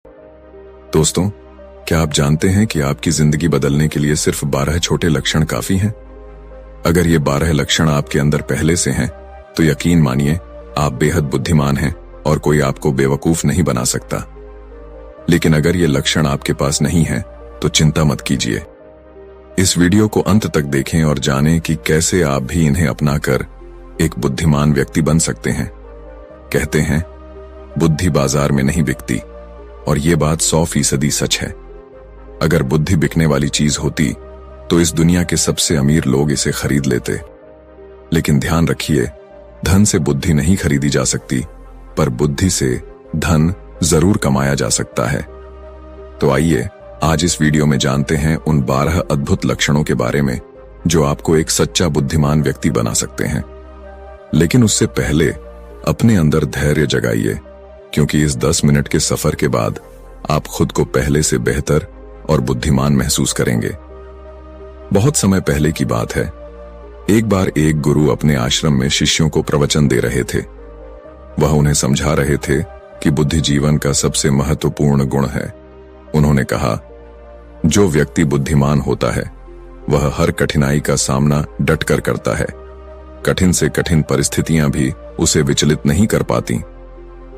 दोस्तों, क्या आप जानते हैं कि आपकी जिंदगी बदलने के लिए सिर्फ 12 छोटे लक्षण काफी हैं? अगर ये 12 लक्षण आपके अंदर पहले से हैं, तो यकीन मानिए आप बेहद बुद्धिमान हैं और कोई आपको बेवकूफ नहीं बना सकता। लेकिन अगर ये लक्षण आपके पास नहीं है, तो चिंता मत कीजिए। इस वीडियो को अंत तक देखें और जानें कि कैसे आप भी इन्हें अपनाकर एक बुद्धिमान व्यक्ति बन सकते हैं। कहते हैं, बुद्धि बाजार में नहीं बिकती, और ये बात 100% सच है। अगर बुद्धि बिकने वाली चीज होती, तो इस दुनिया के सबसे अमीर लोग इसे खरीद लेते। लेकिन ध्यान रखिए, धन से बुद्धि नहीं खरीदी जा सकती, पर बुद्धि से धन जरूर कमाया जा सकता है। तो आइए आज इस वीडियो में जानते हैं उन 12 अद्भुत लक्षणों के बारे में जो आपको एक सच्चा बुद्धिमान व्यक्ति बना सकते हैं। लेकिन उससे पहले अपने अंदर धैर्य जगाइए, क्योंकि इस 10 मिनट के सफर के बाद आप खुद को पहले से बेहतर और बुद्धिमान महसूस करेंगे। बहुत समय पहले की बात है, एक बार एक गुरु अपने आश्रम में शिष्यों को प्रवचन दे रहे थे। वह उन्हें समझा रहे थे कि बुद्धि जीवन का सबसे महत्वपूर्ण गुण है। उन्होंने कहा, जो व्यक्ति बुद्धिमान होता है वह हर कठिनाई का सामना डटकर करता है। कठिन से कठिन परिस्थितियां भी उसे विचलित नहीं कर पाती।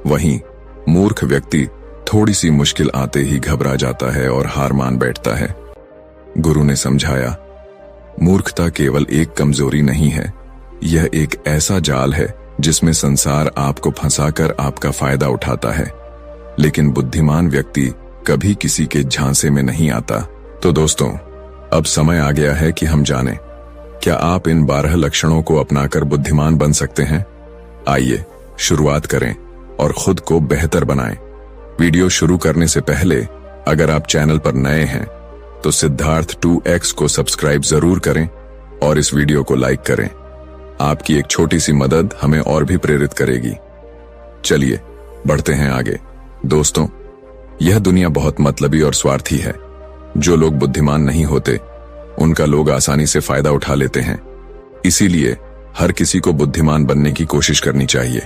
वहीं मूर्ख व्यक्ति थोड़ी सी मुश्किल आते ही घबरा जाता है और हार मान बैठता है। गुरु ने समझाया, मूर्खता केवल एक कमजोरी नहीं है, यह एक ऐसा जाल है जिसमें संसार आपको फंसाकर आपका फायदा उठाता है। लेकिन बुद्धिमान व्यक्ति कभी किसी के झांसे में नहीं आता। तो दोस्तों, अब समय आ गया है कि हम जानें, क्या आप इन 12 लक्षणों को अपनाकर बुद्धिमान बन सकते हैं? आइए शुरुआत करें और खुद को बेहतर बनाएं। वीडियो शुरू करने से पहले अगर आप चैनल पर नए हैं तो सिद्धार्थ 2x को सब्सक्राइब जरूर करें और इस वीडियो को लाइक करें। आपकी एक छोटी सी मदद हमें और भी प्रेरित करेगी। चलिए बढ़ते हैं आगे। दोस्तों, यह दुनिया बहुत मतलबी और स्वार्थी है। जो लोग बुद्धिमान नहीं होते, उनका लोग आसानी से फायदा उठा लेते हैं। इसीलिए हर किसी को बुद्धिमान बनने की कोशिश करनी चाहिए।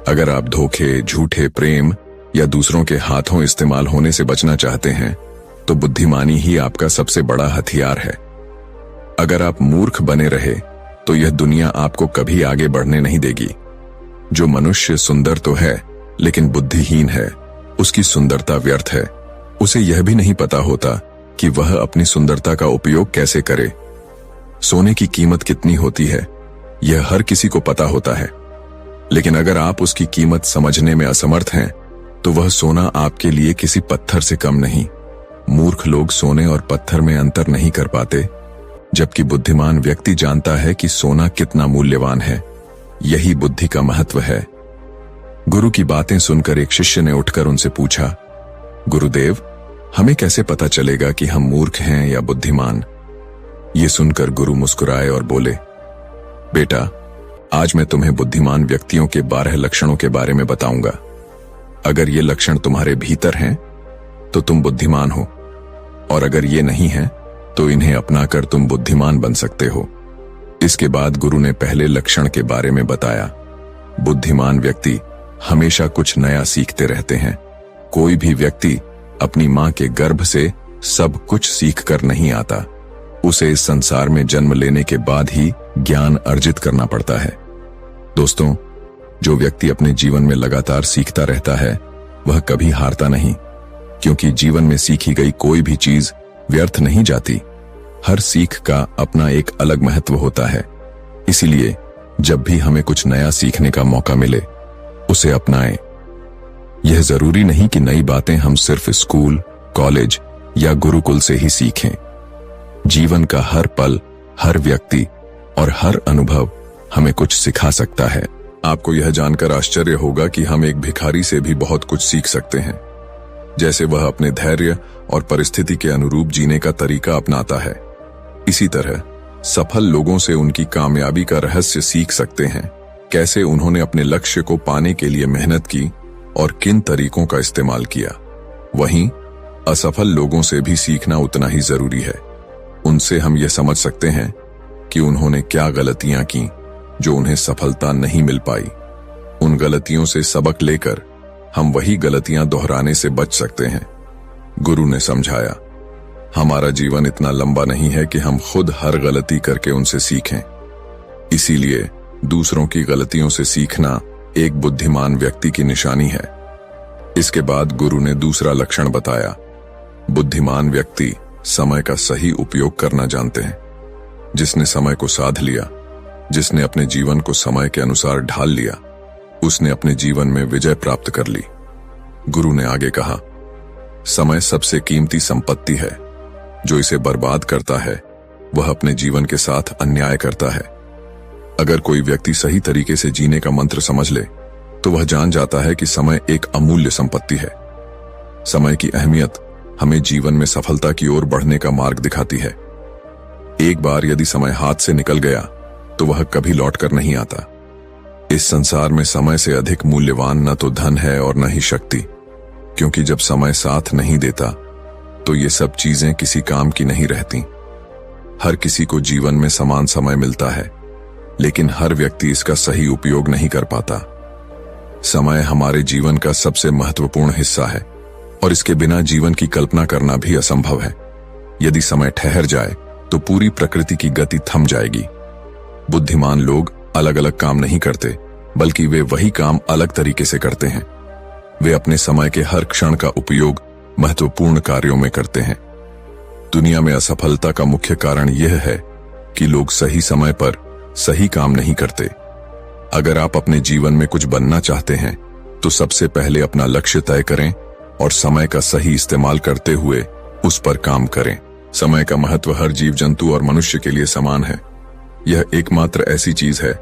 अगर आप धोखे, झूठे प्रेम या दूसरों के हाथों इस्तेमाल होने से बचना चाहते हैं, तो बुद्धिमानी ही आपका सबसे बड़ा हथियार है। अगर आप मूर्ख बने रहे, तो यह दुनिया आपको कभी आगे बढ़ने नहीं देगी। जो मनुष्य सुंदर तो है, लेकिन बुद्धिहीन है, उसकी सुंदरता व्यर्थ है। उसे यह भी नहीं पता होता कि वह अपनी सुंदरता का उपयोग कैसे करे। सोने की कीमत कितनी होती है, यह हर किसी को पता होता है। लेकिन अगर आप उसकी कीमत समझने में असमर्थ हैं, तो वह सोना आपके लिए किसी पत्थर से कम नहीं। मूर्ख लोग सोने और पत्थर में अंतर नहीं कर पाते, जबकि बुद्धिमान व्यक्ति जानता है कि सोना कितना मूल्यवान है। यही बुद्धि का महत्व है। गुरु की बातें सुनकर एक शिष्य ने उठकर उनसे पूछा, गुरुदेव, हमें कैसे पता चलेगा कि हम मूर्ख हैं या बुद्धिमान? ये सुनकर गुरु मुस्कुराए और बोले, बेटा, आज मैं तुम्हें बुद्धिमान व्यक्तियों के 12 लक्षणों के बारे में बताऊंगा। अगर ये लक्षण तुम्हारे भीतर हैं, तो तुम बुद्धिमान हो, और अगर ये नहीं है, तो इन्हें अपनाकर तुम बुद्धिमान बन सकते हो। इसके बाद गुरु ने पहले लक्षण के बारे में बताया, बुद्धिमान व्यक्ति हमेशा कुछ नया सीखते रहते हैं। कोई भी व्यक्ति अपनी मां के गर्भ से सब कुछ सीख कर नहीं आता। उसे इस संसार में जन्म लेने के बाद ही ज्ञान अर्जित करना पड़ता है। दोस्तों, जो व्यक्ति अपने जीवन में लगातार सीखता रहता है, वह कभी हारता नहीं, क्योंकि जीवन में सीखी गई कोई भी चीज व्यर्थ नहीं जाती। हर सीख का अपना एक अलग महत्व होता है। इसीलिए जब भी हमें कुछ नया सीखने का मौका मिले, उसे अपनाएं। यह जरूरी नहीं कि नई बातें हम सिर्फ स्कूल, कॉलेज या गुरुकुल से ही सीखें। जीवन का हर पल, हर व्यक्ति और हर अनुभव हमें कुछ सिखा सकता है। आपको यह जानकर आश्चर्य होगा कि हम एक भिखारी से भी बहुत कुछ सीख सकते हैं। जैसे वह अपने धैर्य और परिस्थिति के अनुरूप जीने का तरीका अपनाता है, इसी तरह सफल लोगों से उनकी कामयाबी का रहस्य सीख सकते हैं। कैसे उन्होंने अपने लक्ष्य को पाने के लिए मेहनत की और किन तरीकों का इस्तेमाल किया। वहीं असफल लोगों से भी सीखना उतना ही जरूरी है। उनसे हम यह समझ सकते हैं कि उन्होंने क्या गलतियां की जो उन्हें सफलता नहीं मिल पाई। उन गलतियों से सबक लेकर हम वही गलतियां दोहराने से बच सकते हैं। गुरु ने समझाया, हमारा जीवन इतना लंबा नहीं है कि हम खुद हर गलती करके उनसे सीखें। इसीलिए दूसरों की गलतियों से सीखना एक बुद्धिमान व्यक्ति की निशानी है। इसके बाद गुरु ने दूसरा लक्षण बताया। बुद्धिमान व्यक्ति समय का सही उपयोग करना जानते हैं। जिसने समय को साध लिया, जिसने अपने जीवन को समय के अनुसार ढाल लिया, उसने अपने जीवन में विजय प्राप्त कर ली। गुरु ने आगे कहा, समय सबसे कीमती संपत्ति है। जो इसे बर्बाद करता है वह अपने जीवन के साथ अन्याय करता है। अगर कोई व्यक्ति सही तरीके से जीने का मंत्र समझ ले तो वह जान जाता है कि समय एक अमूल्य संपत्ति है। समय की अहमियत हमें जीवन में सफलता की ओर बढ़ने का मार्ग दिखाती है। एक बार यदि समय हाथ से निकल गया तो वह कभी लौटकर नहीं आता। इस संसार में समय से अधिक मूल्यवान न तो धन है और न ही शक्ति, क्योंकि जब समय साथ नहीं देता तो ये सब चीजें किसी काम की नहीं रहती। हर किसी को जीवन में समान समय मिलता है, लेकिन हर व्यक्ति इसका सही उपयोग नहीं कर पाता। समय हमारे जीवन का सबसे महत्वपूर्ण हिस्सा है और इसके बिना जीवन की कल्पना करना भी असंभव है। यदि समय ठहर जाए तो पूरी प्रकृति की गति थम जाएगी। बुद्धिमान लोग अलग अलग काम नहीं करते, बल्कि वे वही काम अलग तरीके से करते हैं। वे अपने समय के हर क्षण का उपयोग महत्वपूर्ण कार्यों में करते हैं। दुनिया में असफलता का मुख्य कारण यह है कि लोग सही समय पर सही काम नहीं करते। अगर आप अपने जीवन में कुछ बनना चाहते हैं तो सबसे पहले अपना लक्ष्य तय करें और समय का सही इस्तेमाल करते हुए उस पर काम करें। समय का महत्व हर जीव जंतु और मनुष्य के लिए समान है। यह एकमात्र ऐसी चीज है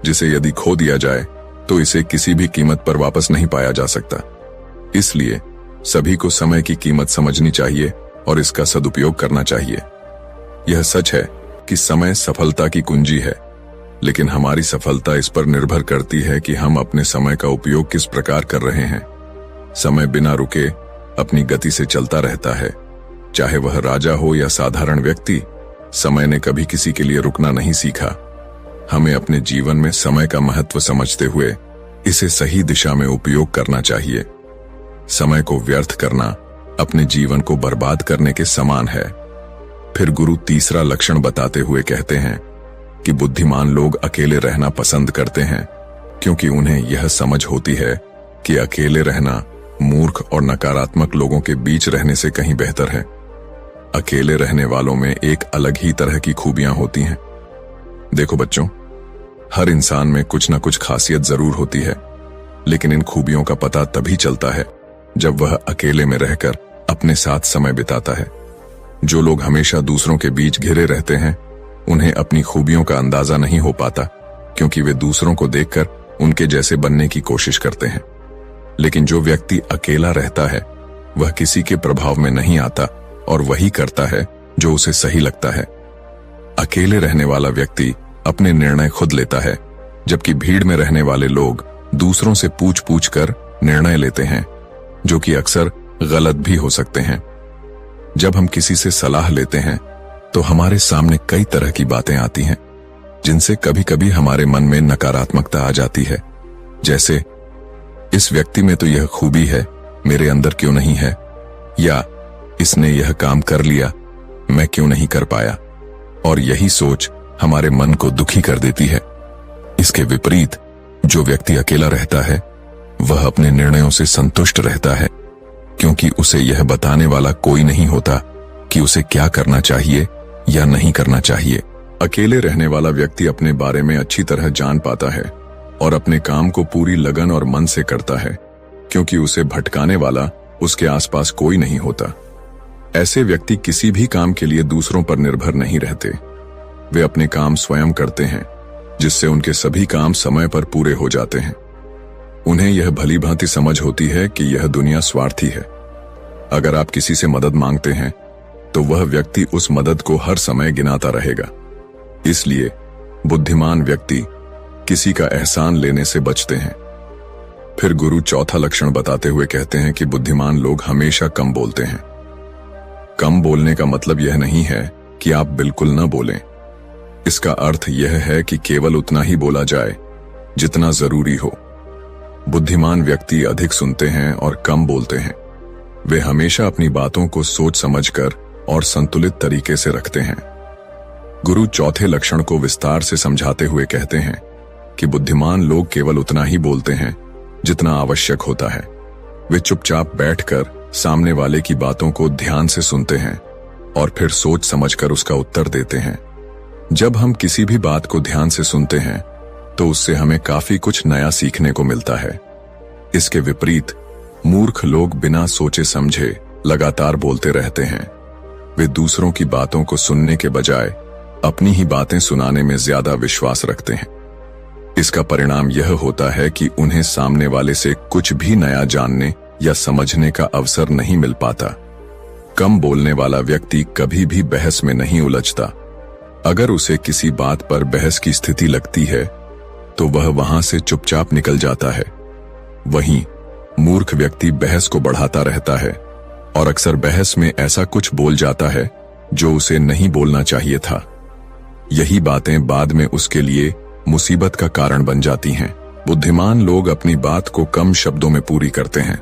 जिसे यदि खो दिया जाए तो इसे किसी भी कीमत पर वापस नहीं पाया जा सकता। इसलिए सभी को समय की कीमत समझनी चाहिए और इसका सदुपयोग करना चाहिए। यह सच है कि समय सफलता की कुंजी है, लेकिन हमारी सफलता इस पर निर्भर करती है कि हम अपने समय का उपयोग किस प्रकार कर रहे हैं। समय बिना रुके अपनी गति से चलता रहता है। चाहे वह राजा हो या साधारण व्यक्ति, समय ने कभी किसी के लिए रुकना नहीं सीखा। हमें अपने जीवन में समय का महत्व समझते हुए इसे सही दिशा में उपयोग करना चाहिए। समय को व्यर्थ करना अपने जीवन को बर्बाद करने के समान है। फिर गुरु तीसरा लक्षण बताते हुए कहते हैं कि बुद्धिमान लोग अकेले रहना पसंद करते हैं, क्योंकि उन्हें यह समझ होती है कि अकेले रहना मूर्ख और नकारात्मक लोगों के बीच रहने से कहीं बेहतर है। अकेले रहने वालों में एक अलग ही तरह की खूबियां होती हैं। देखो बच्चों, हर इंसान में कुछ न कुछ खासियत जरूर होती है, लेकिन इन खूबियों का पता तभी चलता है जब वह अकेले में रहकर अपने साथ समय बिताता है। जो लोग हमेशा दूसरों के बीच घिरे रहते हैं, उन्हें अपनी खूबियों का अंदाजा नहीं हो पाता, क्योंकि वे दूसरों को देखकर उनके जैसे बनने की कोशिश करते हैं। लेकिन जो व्यक्ति अकेला रहता है वह किसी के प्रभाव में नहीं आता और वही करता है जो उसे सही लगता है। अकेले रहने वाला व्यक्ति अपने निर्णय खुद लेता है, जबकि भीड़ में रहने वाले लोग दूसरों से पूछ पूछ कर निर्णय लेते हैं, जो कि अक्सर गलत भी हो सकते हैं। जब हम किसी से सलाह लेते हैं तो हमारे सामने कई तरह की बातें आती हैं, जिनसे कभी कभी हमारे मन में नकारात्मकता आ जाती है। जैसे, इस व्यक्ति में तो यह खूबी है, मेरे अंदर क्यों नहीं है, या इसने यह काम कर लिया, मैं क्यों नहीं कर पाया। और यही सोच हमारे मन को दुखी कर देती है। इसके विपरीत जो व्यक्ति अकेला रहता है वह अपने निर्णयों से संतुष्ट रहता है, क्योंकि उसे यह बताने वाला कोई नहीं होता कि उसे क्या करना चाहिए या नहीं करना चाहिए। अकेले रहने वाला व्यक्ति अपने बारे में अच्छी तरह जान पाता है और अपने काम को पूरी लगन और मन से करता है, क्योंकि उसे भटकाने वाला उसके आसपास कोई नहीं होता। ऐसे व्यक्ति किसी भी काम के लिए दूसरों पर निर्भर नहीं रहते। वे अपने काम स्वयं करते हैं, जिससे उनके सभी काम समय पर पूरे हो जाते हैं। उन्हें यह भली भांति समझ होती है कि यह दुनिया स्वार्थी है। अगर आप किसी से मदद मांगते हैं तो वह व्यक्ति उस मदद को हर समय गिनाता रहेगा। इसलिए बुद्धिमान व्यक्ति किसी का एहसान लेने से बचते हैं। फिर गुरु चौथा लक्षण बताते हुए कहते हैं कि बुद्धिमान लोग हमेशा कम बोलते हैं। कम बोलने का मतलब यह नहीं है कि आप बिल्कुल न बोलें। इसका अर्थ यह है कि केवल उतना ही बोला जाए जितना जरूरी हो। बुद्धिमान व्यक्ति अधिक सुनते हैं और कम बोलते हैं। वे हमेशा अपनी बातों को सोच समझकर और संतुलित तरीके से रखते हैं। गुरु चौथे लक्षण को विस्तार से समझाते हुए कहते हैं कि बुद्धिमान लोग केवल उतना ही बोलते हैं जितना आवश्यक होता है। वे चुपचाप बैठकर सामने वाले की बातों को ध्यान से सुनते हैं और फिर सोच समझकर उसका उत्तर देते हैं। जब हम किसी भी बात को ध्यान से सुनते हैं तो उससे हमें काफी कुछ नया सीखने को मिलता है। इसके विपरीत मूर्ख लोग बिना सोचे समझे लगातार बोलते रहते हैं। वे दूसरों की बातों को सुनने के बजाय अपनी ही बातें सुनाने में ज्यादा विश्वास रखते हैं। इसका परिणाम यह होता है कि उन्हें सामने वाले से कुछ भी नया जानने या समझने का अवसर नहीं मिल पाता। कम बोलने वाला व्यक्ति कभी भी बहस में नहीं उलझता। अगर उसे किसी बात पर बहस की स्थिति लगती है तो वह वहां से चुपचाप निकल जाता है। वहीं मूर्ख व्यक्ति बहस को बढ़ाता रहता है और अक्सर बहस में ऐसा कुछ बोल जाता है जो उसे नहीं बोलना चाहिए था। यही बातें बाद में उसके लिए मुसीबत का कारण बन जाती हैं। बुद्धिमान लोग अपनी बात को कम शब्दों में पूरी करते हैं।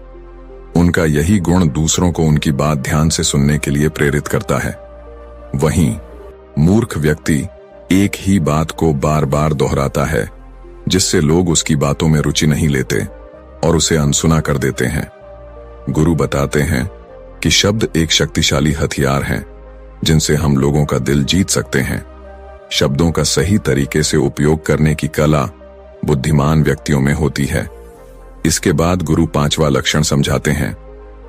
उनका यही गुण दूसरों को उनकी बात ध्यान से सुनने के लिए प्रेरित करता है। वहीं मूर्ख व्यक्ति एक ही बात को बार बार दोहराता है, जिससे लोग उसकी बातों में रुचि नहीं लेते और उसे अनसुना कर देते हैं। गुरु बताते हैं कि शब्द एक शक्तिशाली हथियार हैं, जिनसे हम लोगों का दिल जीत सकते हैं। शब्दों का सही तरीके से उपयोग करने की कला बुद्धिमान व्यक्तियों में होती है। इसके बाद गुरु पांचवा लक्षण समझाते हैं।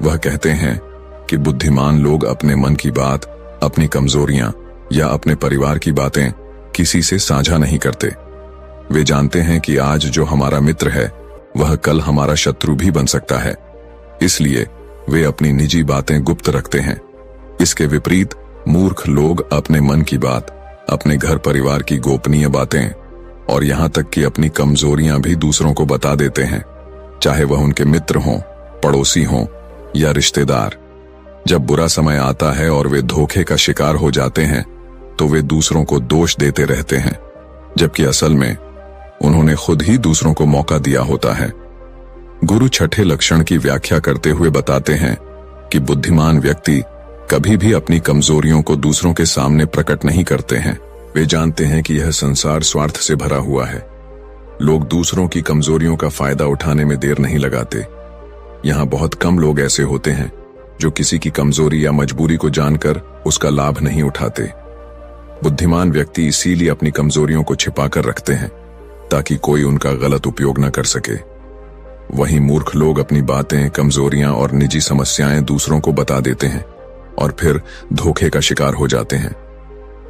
वह कहते हैं कि बुद्धिमान लोग अपने मन की बात, अपनी कमजोरियां या अपने परिवार की बातें किसी से साझा नहीं करते। वे जानते हैं कि आज जो हमारा मित्र है वह कल हमारा शत्रु भी बन सकता है, इसलिए वे अपनी निजी बातें गुप्त रखते हैं। इसके विपरीत मूर्ख लोग अपने मन की बात, अपने घर परिवार की गोपनीय बातें और यहां तक कि अपनी कमजोरियां भी दूसरों को बता देते हैं, चाहे वह उनके मित्र हों, पड़ोसी हों या रिश्तेदार। जब बुरा समय आता है और वे धोखे का शिकार हो जाते हैं तो वे दूसरों को दोष देते रहते हैं, जबकि असल में उन्होंने खुद ही दूसरों को मौका दिया होता है। गुरु छठे लक्षण की व्याख्या करते हुए बताते हैं कि बुद्धिमान व्यक्ति कभी भी अपनी कमजोरियों को दूसरों के सामने प्रकट नहीं करते हैं। वे जानते हैं कि यह संसार स्वार्थ से भरा हुआ है। लोग दूसरों की कमजोरियों का फायदा उठाने में देर नहीं लगाते। यहाँ बहुत कम लोग ऐसे होते हैं जो किसी की कमजोरी या मजबूरी को जानकर उसका लाभ नहीं उठाते। बुद्धिमान व्यक्ति इसीलिए अपनी कमजोरियों को छिपाकर रखते हैं ताकि कोई उनका गलत उपयोग न कर सके। वहीं मूर्ख लोग अपनी बातें, कमजोरियां और निजी समस्याएं दूसरों को बता देते हैं और फिर धोखे का शिकार हो जाते हैं।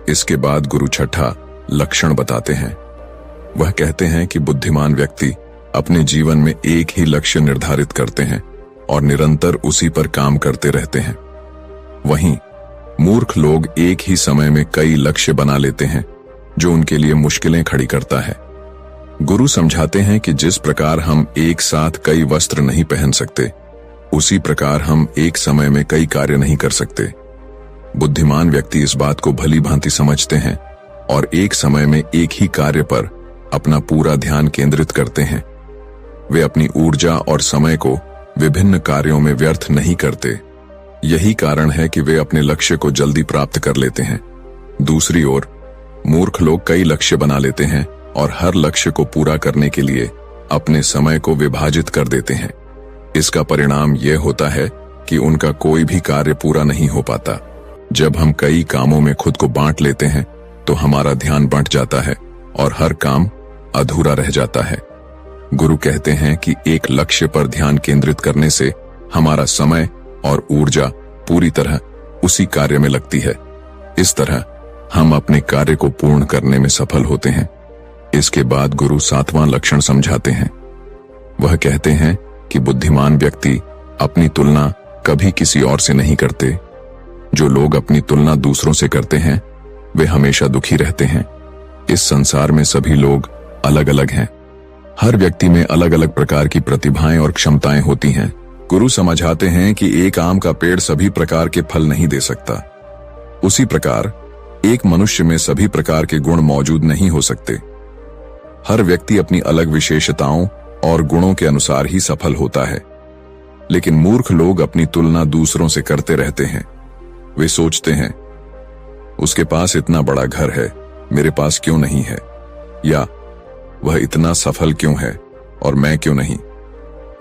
इसके बाद गुरु छठा लक्षण बताते हैं। वह कहते हैं कि बुद्धिमान व्यक्ति अपने जीवन में एक ही लक्ष्य निर्धारित करते हैं और निरंतर उसी पर काम करते रहते हैं। वहीं मूर्ख लोग एक ही समय में कई लक्ष्य बना लेते हैं जो उनके लिए मुश्किलें खड़ी करता है। गुरु समझाते हैं कि जिस प्रकार हम एक साथ कई वस्त्र नहीं पहन सकते, उसी प्रकार हम एक समय में कई कार्य नहीं कर सकते। बुद्धिमान व्यक्ति इस बात को भली भांति समझते हैं और एक समय में एक ही कार्य पर अपना पूरा ध्यान केंद्रित करते हैं। वे अपनी ऊर्जा और समय को विभिन्न कार्यों में व्यर्थ नहीं करते। यही कारण है कि वे अपने लक्ष्य को जल्दी प्राप्त कर लेते हैं। दूसरी ओर मूर्ख लोग कई लक्ष्य बना लेते हैं और हर लक्ष्य को पूरा करने के लिए अपने समय को विभाजित कर देते हैं। इसका परिणाम यह होता है कि उनका कोई भी कार्य पूरा नहीं हो पाता। जब हम कई कामों में खुद को बांट लेते हैं तो हमारा ध्यान बंट जाता है और हर काम अधूरा रह जाता है। गुरु कहते हैं कि एक लक्ष्य पर ध्यान केंद्रित करने से हमारा समय और ऊर्जा पूरी तरह उसी कार्य में लगती है। इस तरह हम अपने कार्य को पूर्ण करने में सफल होते हैं। इसके बाद गुरु सातवां लक्षण समझाते हैं। वह कहते हैं कि बुद्धिमान व्यक्ति अपनी तुलना कभी किसी और से नहीं करते। जो लोग अपनी तुलना दूसरों से करते हैं वे हमेशा दुखी रहते हैं। इस संसार में सभी लोग अलग अलग हैं। हर व्यक्ति में अलग अलग प्रकार की प्रतिभाएं और क्षमताएं होती हैं। गुरु समझाते हैं कि एक आम का पेड़ सभी प्रकार के फल नहीं दे सकता। उसी प्रकार एक मनुष्य में सभी प्रकार के गुण मौजूद नहीं हो सकते। हर व्यक्ति अपनी अलग विशेषताओं और गुणों के अनुसार ही सफल होता है। लेकिन मूर्ख लोग अपनी तुलना दूसरों से करते रहते हैं। वे सोचते हैं, उसके पास इतना बड़ा घर है, मेरे पास क्यों नहीं है, या वह इतना सफल क्यों है और मैं क्यों नहीं।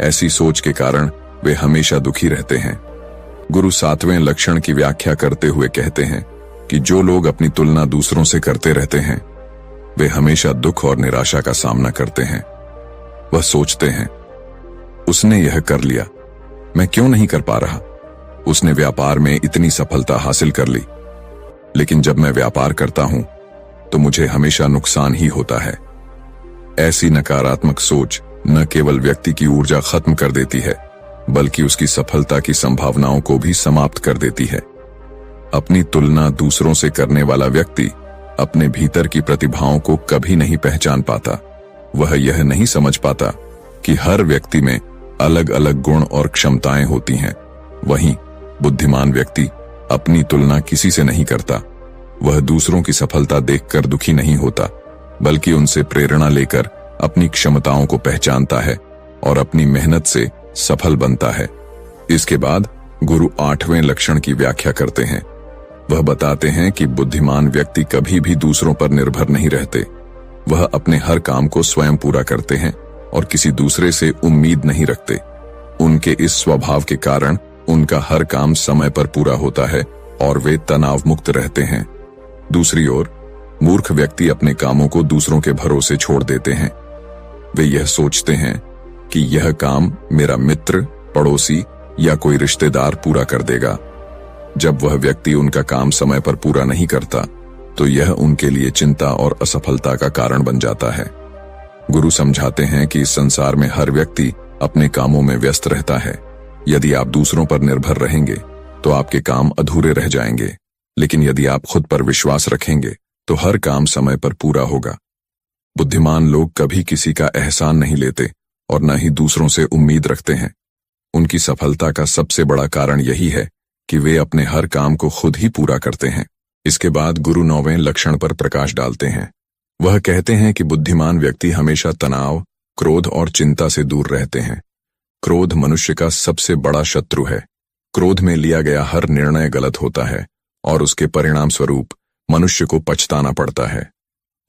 ऐसी सोच के कारण वे हमेशा दुखी रहते हैं। गुरु 7वें लक्षण की व्याख्या करते हुए कहते हैं कि जो लोग अपनी तुलना दूसरों से करते रहते हैं वे हमेशा दुख और निराशा का सामना करते हैं। वह सोचते हैं, उसने यह कर लिया, मैं क्यों नहीं कर पा रहा। उसने व्यापार में इतनी सफलता हासिल कर ली, लेकिन जब मैं व्यापार करता हूं तो मुझे हमेशा नुकसान ही होता है। ऐसी नकारात्मक सोच न केवल व्यक्ति की ऊर्जा खत्म कर देती है, बल्कि उसकी सफलता की संभावनाओं को भी समाप्त कर देती है। अपनी तुलना दूसरों से करने वाला व्यक्ति अपने भीतर की प्रतिभाओं को कभी नहीं पहचान पाता। वह यह नहीं समझ पाता कि हर व्यक्ति में अलग अलग गुण और क्षमताएं होती हैं। वहीं बुद्धिमान व्यक्ति अपनी तुलना किसी से नहीं करता। वह दूसरों की सफलता देखकर दुखी नहीं होता, बल्कि उनसे प्रेरणा लेकर अपनी क्षमताओं को पहचानता है और अपनी मेहनत से सफल बनता है। इसके बाद गुरु 8वें लक्षण की व्याख्या करते हैं। वह बताते हैं कि बुद्धिमान व्यक्ति कभी भी दूसरों पर निर्भर नहीं रहते। वह अपने हर काम को स्वयं पूरा करते हैं और किसी दूसरे से उम्मीद नहीं रखते। उनके इस स्वभाव के कारण उनका हर काम समय पर पूरा होता है और वे तनाव मुक्त रहते हैं। दूसरी ओर मूर्ख व्यक्ति अपने कामों को दूसरों के भरोसे छोड़ देते हैं। वे यह सोचते हैं कि यह काम मेरा मित्र, पड़ोसी या कोई रिश्तेदार पूरा कर देगा। जब वह व्यक्ति उनका काम समय पर पूरा नहीं करता तो यह उनके लिए चिंता और असफलता का कारण बन जाता है। गुरु समझाते हैं कि इस संसार में हर व्यक्ति अपने कामों में व्यस्त रहता है। यदि आप दूसरों पर निर्भर रहेंगे तो आपके काम अधूरे रह जाएंगे, लेकिन यदि आप खुद पर विश्वास रखेंगे तो हर काम समय पर पूरा होगा। बुद्धिमान लोग कभी किसी का एहसान नहीं लेते और न ही दूसरों से उम्मीद रखते हैं। उनकी सफलता का सबसे बड़ा कारण यही है कि वे अपने हर काम को खुद ही पूरा करते हैं। इसके बाद गुरु 9वें लक्षण पर प्रकाश डालते हैं। वह कहते हैं कि बुद्धिमान व्यक्ति हमेशा तनाव, क्रोध और चिंता से दूर रहते हैं। क्रोध मनुष्य का सबसे बड़ा शत्रु है। क्रोध में लिया गया हर निर्णय गलत होता है और उसके परिणाम स्वरूप मनुष्य को पछताना पड़ता है।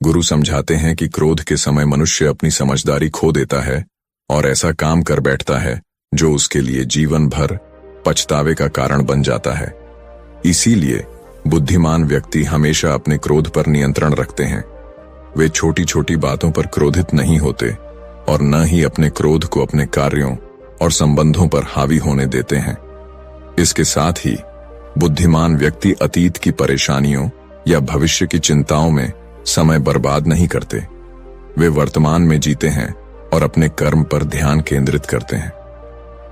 गुरु समझाते हैं कि क्रोध के समय मनुष्य अपनी समझदारी खो देता है और ऐसा काम कर बैठता है जो उसके लिए जीवन भर पछतावे का कारण बन जाता है। इसीलिए बुद्धिमान व्यक्ति हमेशा अपने क्रोध पर नियंत्रण रखते हैं। वे छोटी छोटी बातों पर क्रोधित नहीं होते और न ही अपने क्रोध को अपने कार्यों और संबंधों पर हावी होने देते हैं। इसके साथ ही बुद्धिमान व्यक्ति अतीत की परेशानियों या भविष्य की चिंताओं में समय बर्बाद नहीं करते। वे वर्तमान में जीते हैं और अपने कर्म पर ध्यान केंद्रित करते हैं।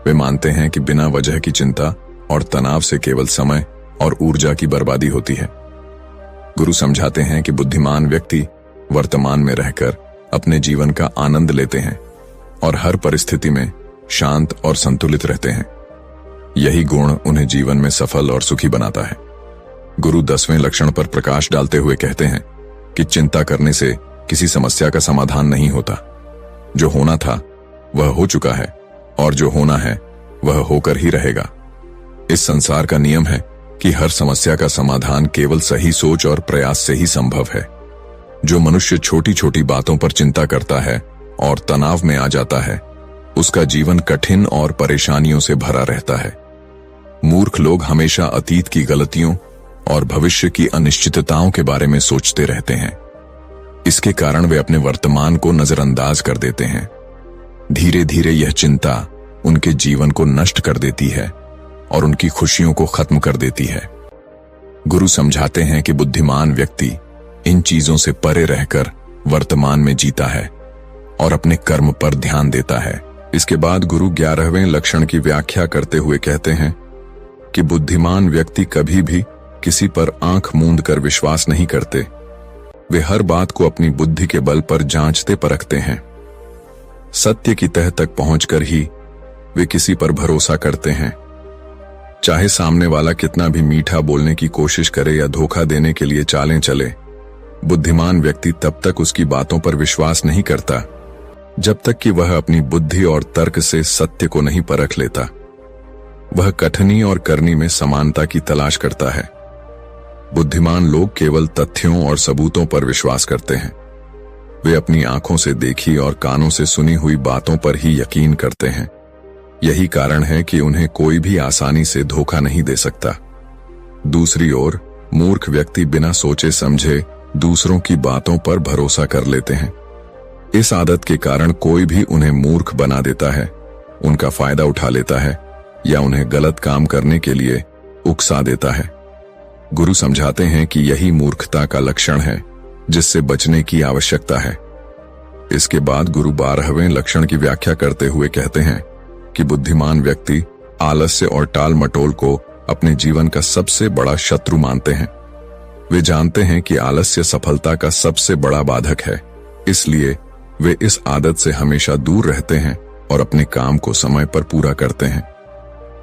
वे मानते हैं कि बिना वजह की चिंता और तनाव से केवल समय और ऊर्जा की बर्बादी होती है। गुरु समझाते हैं कि बुद्धिमान व्यक्ति वर्तमान में रहकर अपने जीवन का आनंद लेते हैं और हर परिस्थिति में शांत और संतुलित रहते हैं। यही गुण उन्हें जीवन में सफल और सुखी बनाता है। गुरु 10वें लक्षण पर प्रकाश डालते हुए कहते हैं कि चिंता करने से किसी समस्या का समाधान नहीं होता। जो होना था वह हो चुका है और जो होना है वह होकर ही रहेगा। इस संसार का नियम है कि हर समस्या का समाधान केवल सही सोच और प्रयास से ही संभव है। जो मनुष्य छोटी छोटी बातों पर चिंता करता है और तनाव में आ जाता है, उसका जीवन कठिन और परेशानियों से भरा रहता है। मूर्ख लोग हमेशा अतीत की गलतियों और भविष्य की अनिश्चितताओं के बारे में सोचते रहते हैं। इसके कारण वे अपने वर्तमान को नजरअंदाज कर देते हैं। धीरे धीरे यह चिंता उनके जीवन को नष्ट कर देती है और उनकी खुशियों को खत्म कर देती है। गुरु समझाते हैं कि बुद्धिमान व्यक्ति इन चीजों से परे रहकर वर्तमान में जीता है और अपने कर्म पर ध्यान देता है। इसके बाद गुरु 11वें लक्षण की व्याख्या करते हुए कहते हैं कि बुद्धिमान व्यक्ति कभी भी किसी पर आंख मूंद कर विश्वास नहीं करते। वे हर बात को अपनी बुद्धि के बल पर जांचते परखते हैं। सत्य की तह तक पहुंचकर ही वे किसी पर भरोसा करते हैं। चाहे सामने वाला कितना भी मीठा बोलने की कोशिश करे या धोखा देने के लिए चालें चले, बुद्धिमान व्यक्ति तब तक उसकी बातों पर विश्वास नहीं करता जब तक कि वह अपनी बुद्धि और तर्क से सत्य को नहीं परख लेता। वह कथनी और करनी में समानता की तलाश करता है। बुद्धिमान लोग केवल तथ्यों और सबूतों पर विश्वास करते हैं। वे अपनी आंखों से देखी और कानों से सुनी हुई बातों पर ही यकीन करते हैं। यही कारण है कि उन्हें कोई भी आसानी से धोखा नहीं दे सकता। दूसरी ओर मूर्ख व्यक्ति बिना सोचे समझे दूसरों की बातों पर भरोसा कर लेते हैं। इस आदत के कारण कोई भी उन्हें मूर्ख बना देता है, उनका फायदा उठा लेता है या उन्हें गलत काम करने के लिए उकसा देता है। गुरु समझाते हैं कि यही मूर्खता का लक्षण है जिससे बचने की आवश्यकता है। इसके बाद गुरु 12वें लक्षण की व्याख्या करते हुए कहते हैं कि बुद्धिमान व्यक्ति आलस्य और टाल मटोल को अपने जीवन का सबसे बड़ा शत्रु मानते हैं। वे जानते हैं कि आलस्य सफलता का सबसे बड़ा बाधक है, इसलिए वे इस आदत से हमेशा दूर रहते हैं और अपने काम को समय पर पूरा करते हैं।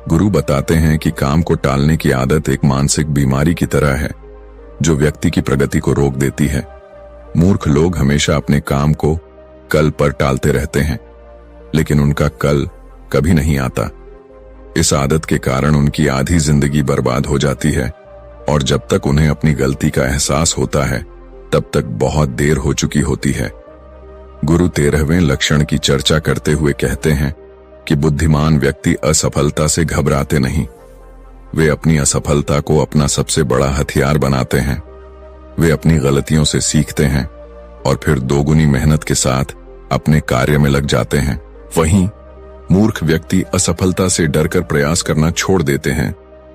गुरु बताते हैं कि काम को टालने की आदत एक मानसिक बीमारी की तरह है जो व्यक्ति की प्रगति को रोक देती है। मूर्ख लोग हमेशा अपने काम को कल पर टालते रहते हैं, लेकिन उनका कल कभी नहीं आता। इस आदत के कारण उनकी आधी जिंदगी बर्बाद हो जाती है और जब तक उन्हें अपनी गलती का एहसास होता है तब तक बहुत देर हो चुकी होती है। गुरु 13वें लक्षण की चर्चा करते हुए कहते हैं कि बुद्धिमान व्यक्ति असफलता से घबराते नहीं। वे अपनी असफलता को अपना सबसे बड़ा हथियार बनाते हैं। वे अपनी गलतियों से सीखते हैं और फिर दोगुनी मेहनत के साथ अपने कार्य में लग जाते हैं। वहीं मूर्ख व्यक्ति असफलता से डरकर प्रयास करना छोड़ देते हैं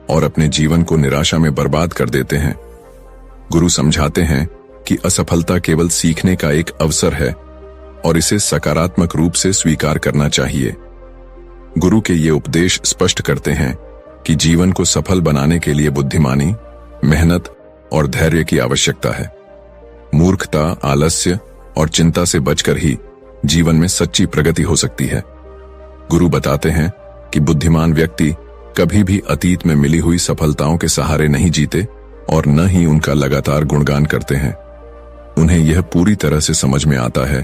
और अपने जीवन को निराशा में बर्बाद कर देते हैं। गुरु समझाते हैं कि असफलता केवल सीखने का एक अवसर है और इसे सकारात्मक रूप से स्वीकार करना चाहिए। गुरु के ये उपदेश स्पष्ट करते हैं कि जीवन को सफल बनाने के लिए बुद्धिमानी, मेहनत और धैर्य की आवश्यकता है। मूर्खता, आलस्य और चिंता से बचकर ही जीवन में सच्ची प्रगति हो सकती है। गुरु बताते हैं कि बुद्धिमान व्यक्ति कभी भी अतीत में मिली हुई सफलताओं के सहारे नहीं जीते और न ही उनका लगातार गुणगान करते हैं। उन्हें यह पूरी तरह से समझ में आता है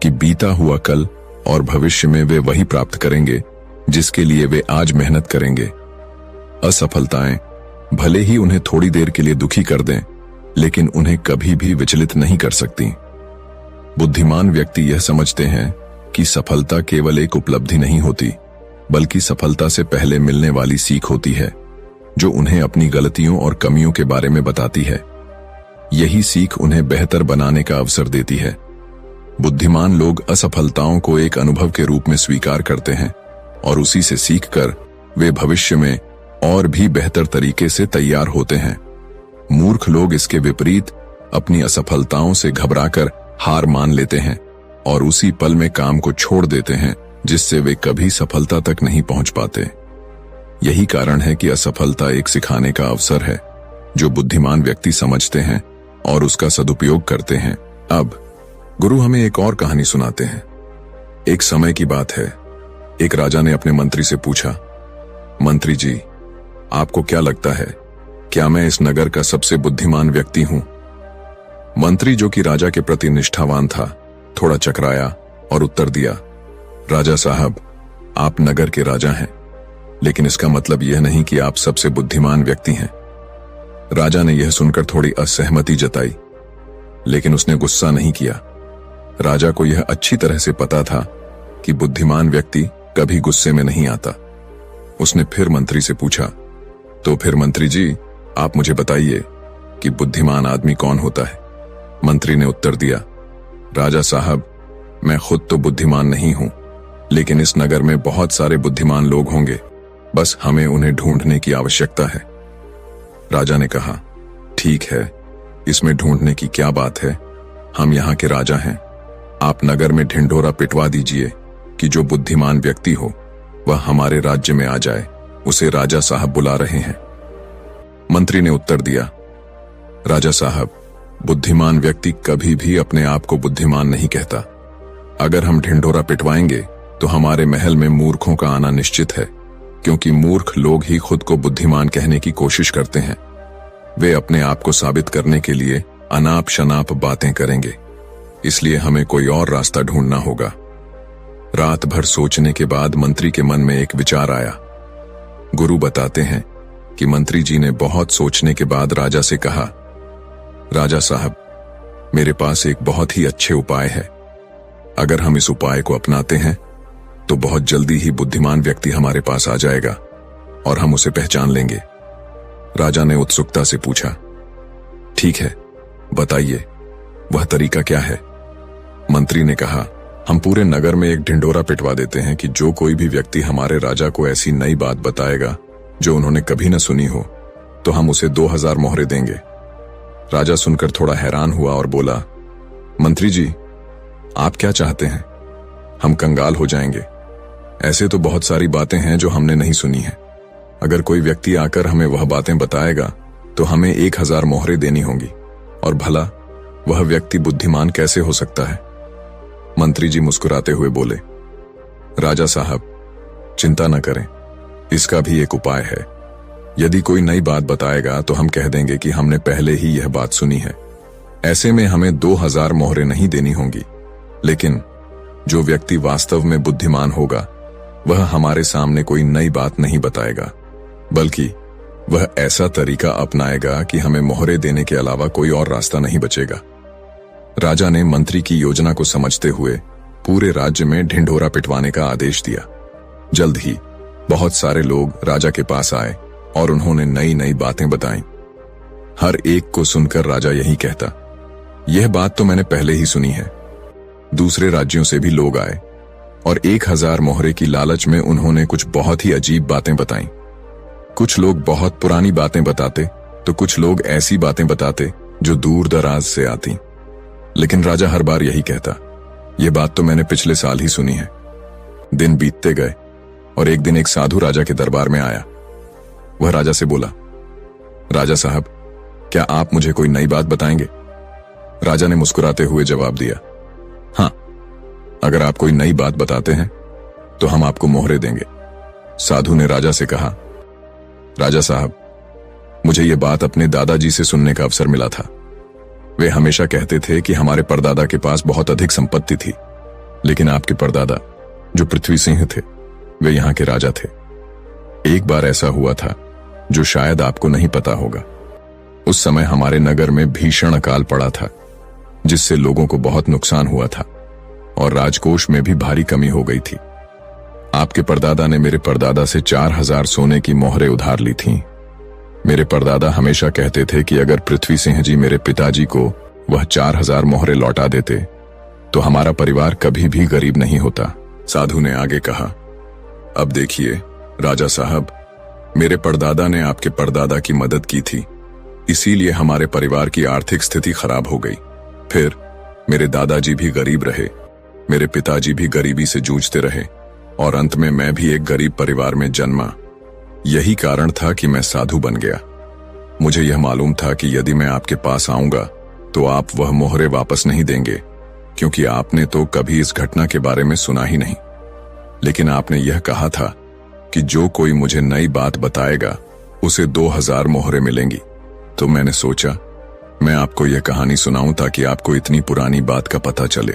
कि बीता हुआ कल और भविष्य में वे वही प्राप्त करेंगे जिसके लिए वे आज मेहनत करेंगे। असफलताएं भले ही उन्हें थोड़ी देर के लिए दुखी कर दें, लेकिन उन्हें कभी भी विचलित नहीं कर सकती। बुद्धिमान व्यक्ति यह समझते हैं कि सफलता केवल एक उपलब्धि नहीं होती, बल्कि सफलता से पहले मिलने वाली सीख होती है जो उन्हें अपनी गलतियों और कमियों के बारे में बताती है। यही सीख उन्हें बेहतर बनाने का अवसर देती है। बुद्धिमान लोग असफलताओं को एक अनुभव के रूप में स्वीकार करते हैं और उसी से सीखकर वे भविष्य में और भी बेहतर तरीके से तैयार होते हैं। मूर्ख लोग इसके विपरीत अपनी असफलताओं से घबराकर हार मान लेते हैं और उसी पल में काम को छोड़ देते हैं, जिससे वे कभी सफलता तक नहीं पहुंच पाते। यही कारण है कि असफलता एक सिखाने का अवसर है जो बुद्धिमान व्यक्ति समझते हैं और उसका सदुपयोग करते हैं। अब गुरु हमें एक और कहानी सुनाते हैं। एक समय की बात है, एक राजा ने अपने मंत्री से पूछा, मंत्री जी, आपको क्या लगता है, क्या मैं इस नगर का सबसे बुद्धिमान व्यक्ति हूं? मंत्री, जो कि राजा के प्रति निष्ठावान था, थोड़ा चकराया और उत्तर दिया, राजा साहब, आप नगर के राजा हैं, लेकिन इसका मतलब यह नहीं कि आप सबसे बुद्धिमान व्यक्ति हैं। राजा ने यह सुनकर थोड़ी असहमति जताई, लेकिन उसने गुस्सा नहीं किया। राजा को यह अच्छी तरह से पता था कि बुद्धिमान व्यक्ति कभी गुस्से में नहीं आता। उसने फिर मंत्री से पूछा, तो फिर मंत्री जी, आप मुझे बताइए कि बुद्धिमान आदमी कौन होता है? मंत्री ने उत्तर दिया, राजा साहब, मैं खुद तो बुद्धिमान नहीं हूं, लेकिन इस नगर में बहुत सारे बुद्धिमान लोग होंगे, बस हमें उन्हें ढूंढने की आवश्यकता है। राजा ने कहा, ठीक है, इसमें ढूंढने की क्या बात है, हम यहाँ के राजा हैं। आप नगर में ढिंढोरा पिटवा दीजिए कि जो बुद्धिमान व्यक्ति हो वह हमारे राज्य में आ जाए, उसे राजा साहब बुला रहे हैं। मंत्री ने उत्तर दिया, राजा साहब, बुद्धिमान व्यक्ति कभी भी अपने आप को बुद्धिमान नहीं कहता। अगर हम ढिंढोरा पिटवाएंगे तो हमारे महल में मूर्खों का आना निश्चित है, क्योंकि मूर्ख लोग ही खुद को बुद्धिमान कहने की कोशिश करते हैं। वे अपने आप को साबित करने के लिए अनाप शनाप बातें करेंगे, इसलिए हमें कोई और रास्ता ढूंढना होगा। रात भर सोचने के बाद मंत्री के मन में एक विचार आया। गुरु बताते हैं कि मंत्री जी ने बहुत सोचने के बाद राजा से कहा, राजा साहब, मेरे पास एक बहुत ही अच्छे उपाय है। अगर हम इस उपाय को अपनाते हैं तो बहुत जल्दी ही बुद्धिमान व्यक्ति हमारे पास आ जाएगा और हम उसे पहचान लेंगे। राजा ने उत्सुकता से पूछा, ठीक है, बताइए, वह तरीका क्या है? मंत्री ने कहा, हम पूरे नगर में एक ढिंढोरा पिटवा देते हैं कि जो कोई भी व्यक्ति हमारे राजा को ऐसी नई बात बताएगा जो उन्होंने कभी न सुनी हो, तो हम उसे 2000 मोहरे देंगे। राजा सुनकर थोड़ा हैरान हुआ और बोला, मंत्री जी, आप क्या चाहते हैं? हम कंगाल हो जाएंगे। ऐसे तो बहुत सारी बातें हैं जो हमने नहीं सुनी है। अगर कोई व्यक्ति आकर हमें वह बातें बताएगा तो हमें 1000 मोहरे देनी होंगी, और भला वह व्यक्ति बुद्धिमान कैसे हो सकता है? मंत्री जी मुस्कुराते हुए बोले, राजा साहब, चिंता न करें, इसका भी एक उपाय है। यदि कोई नई बात बताएगा तो हम कह देंगे कि हमने पहले ही यह बात सुनी है। ऐसे में हमें 2000 मोहरे नहीं देनी होंगी, लेकिन जो व्यक्ति वास्तव में बुद्धिमान होगा वह हमारे सामने कोई नई बात नहीं बताएगा, बल्कि वह ऐसा तरीका अपनाएगा कि हमें मोहरे देने के अलावा कोई और रास्ता नहीं बचेगा। राजा ने मंत्री की योजना को समझते हुए पूरे राज्य में ढिंढोरा पिटवाने का आदेश दिया। जल्द ही बहुत सारे लोग राजा के पास आए और उन्होंने नई नई बातें बताईं। हर एक को सुनकर राजा यही कहता, यह बात तो मैंने पहले ही सुनी है। दूसरे राज्यों से भी लोग आए और 1000 मोहरे की लालच में उन्होंने कुछ बहुत ही अजीब बातें बताईं। कुछ लोग बहुत पुरानी बातें बताते तो कुछ लोग ऐसी बातें बताते जो दूर दराज से आती, लेकिन राजा हर बार यही कहता, यह बात तो मैंने पिछले साल ही सुनी है। दिन बीतते गए और एक दिन एक साधु राजा के दरबार में आया। वह राजा से बोला, राजा साहब, क्या आप मुझे कोई नई बात बताएंगे? राजा ने मुस्कुराते हुए जवाब दिया, हाँ, अगर आप कोई नई बात बताते हैं तो हम आपको मोहरे देंगे। साधु ने राजा से कहा, राजा साहब, मुझे यह बात अपने दादाजी से सुनने का अवसर मिला था। वे हमेशा कहते थे कि हमारे परदादा के पास बहुत अधिक संपत्ति थी, लेकिन आपके परदादा, जो पृथ्वी सिंह थे, वे यहाँ के राजा थे। एक बार ऐसा हुआ था जो शायद आपको नहीं पता होगा। उस समय हमारे नगर में भीषण अकाल पड़ा था, जिससे लोगों को बहुत नुकसान हुआ था और राजकोष में भी भारी कमी हो गई थी। आपके परदादा ने मेरे परदादा से 4000 सोने की मोहरें उधार ली थीं। मेरे परदादा हमेशा कहते थे कि अगर पृथ्वी सिंह जी मेरे पिताजी को वह 4000 मोहरें लौटा देते तो हमारा परिवार कभी भी गरीब नहीं होता। साधु ने आगे कहा, अब देखिए राजा साहब, मेरे परदादा ने आपके परदादा की मदद की थी, इसीलिए हमारे परिवार की आर्थिक स्थिति खराब हो गई। फिर मेरे दादाजी भी गरीब रहे, मेरे पिताजी भी गरीबी से जूझते रहे और अंत में मैं भी एक गरीब परिवार में जन्मा। यही कारण था कि मैं साधु बन गया। मुझे यह मालूम था कि यदि मैं आपके पास आऊंगा तो आप वह मोहरे वापस नहीं देंगे, क्योंकि आपने तो कभी इस घटना के बारे में सुना ही नहीं। लेकिन आपने यह कहा था कि जो कोई मुझे नई बात बताएगा उसे 2000 मोहरे मिलेंगी। तो मैंने सोचा मैं आपको यह कहानी सुनाऊं ताकि आपको इतनी पुरानी बात का पता चले।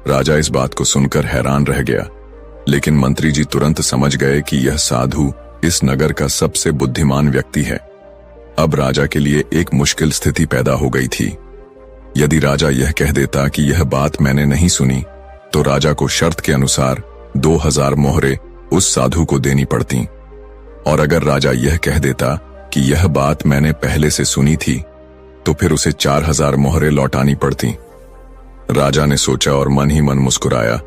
राजा इस बात को सुनकर हैरान रह गया, लेकिन मंत्री जी तुरंत समझ गए कि यह साधु इस नगर का सबसे बुद्धिमान व्यक्ति है। अब राजा के लिए एक मुश्किल स्थिति पैदा हो गई थी। यदि राजा यह कह देता कि यह बात मैंने नहीं सुनी, तो राजा को शर्त के अनुसार 2000 मोहरे उस साधु को देनी पड़ती, और अगर राजा यह कह देता कि यह बात मैंने पहले से सुनी थी, तो फिर उसे 4000 मोहरे लौटानी पड़ती। राजा ने सोचा और मन ही मन मुस्कुराया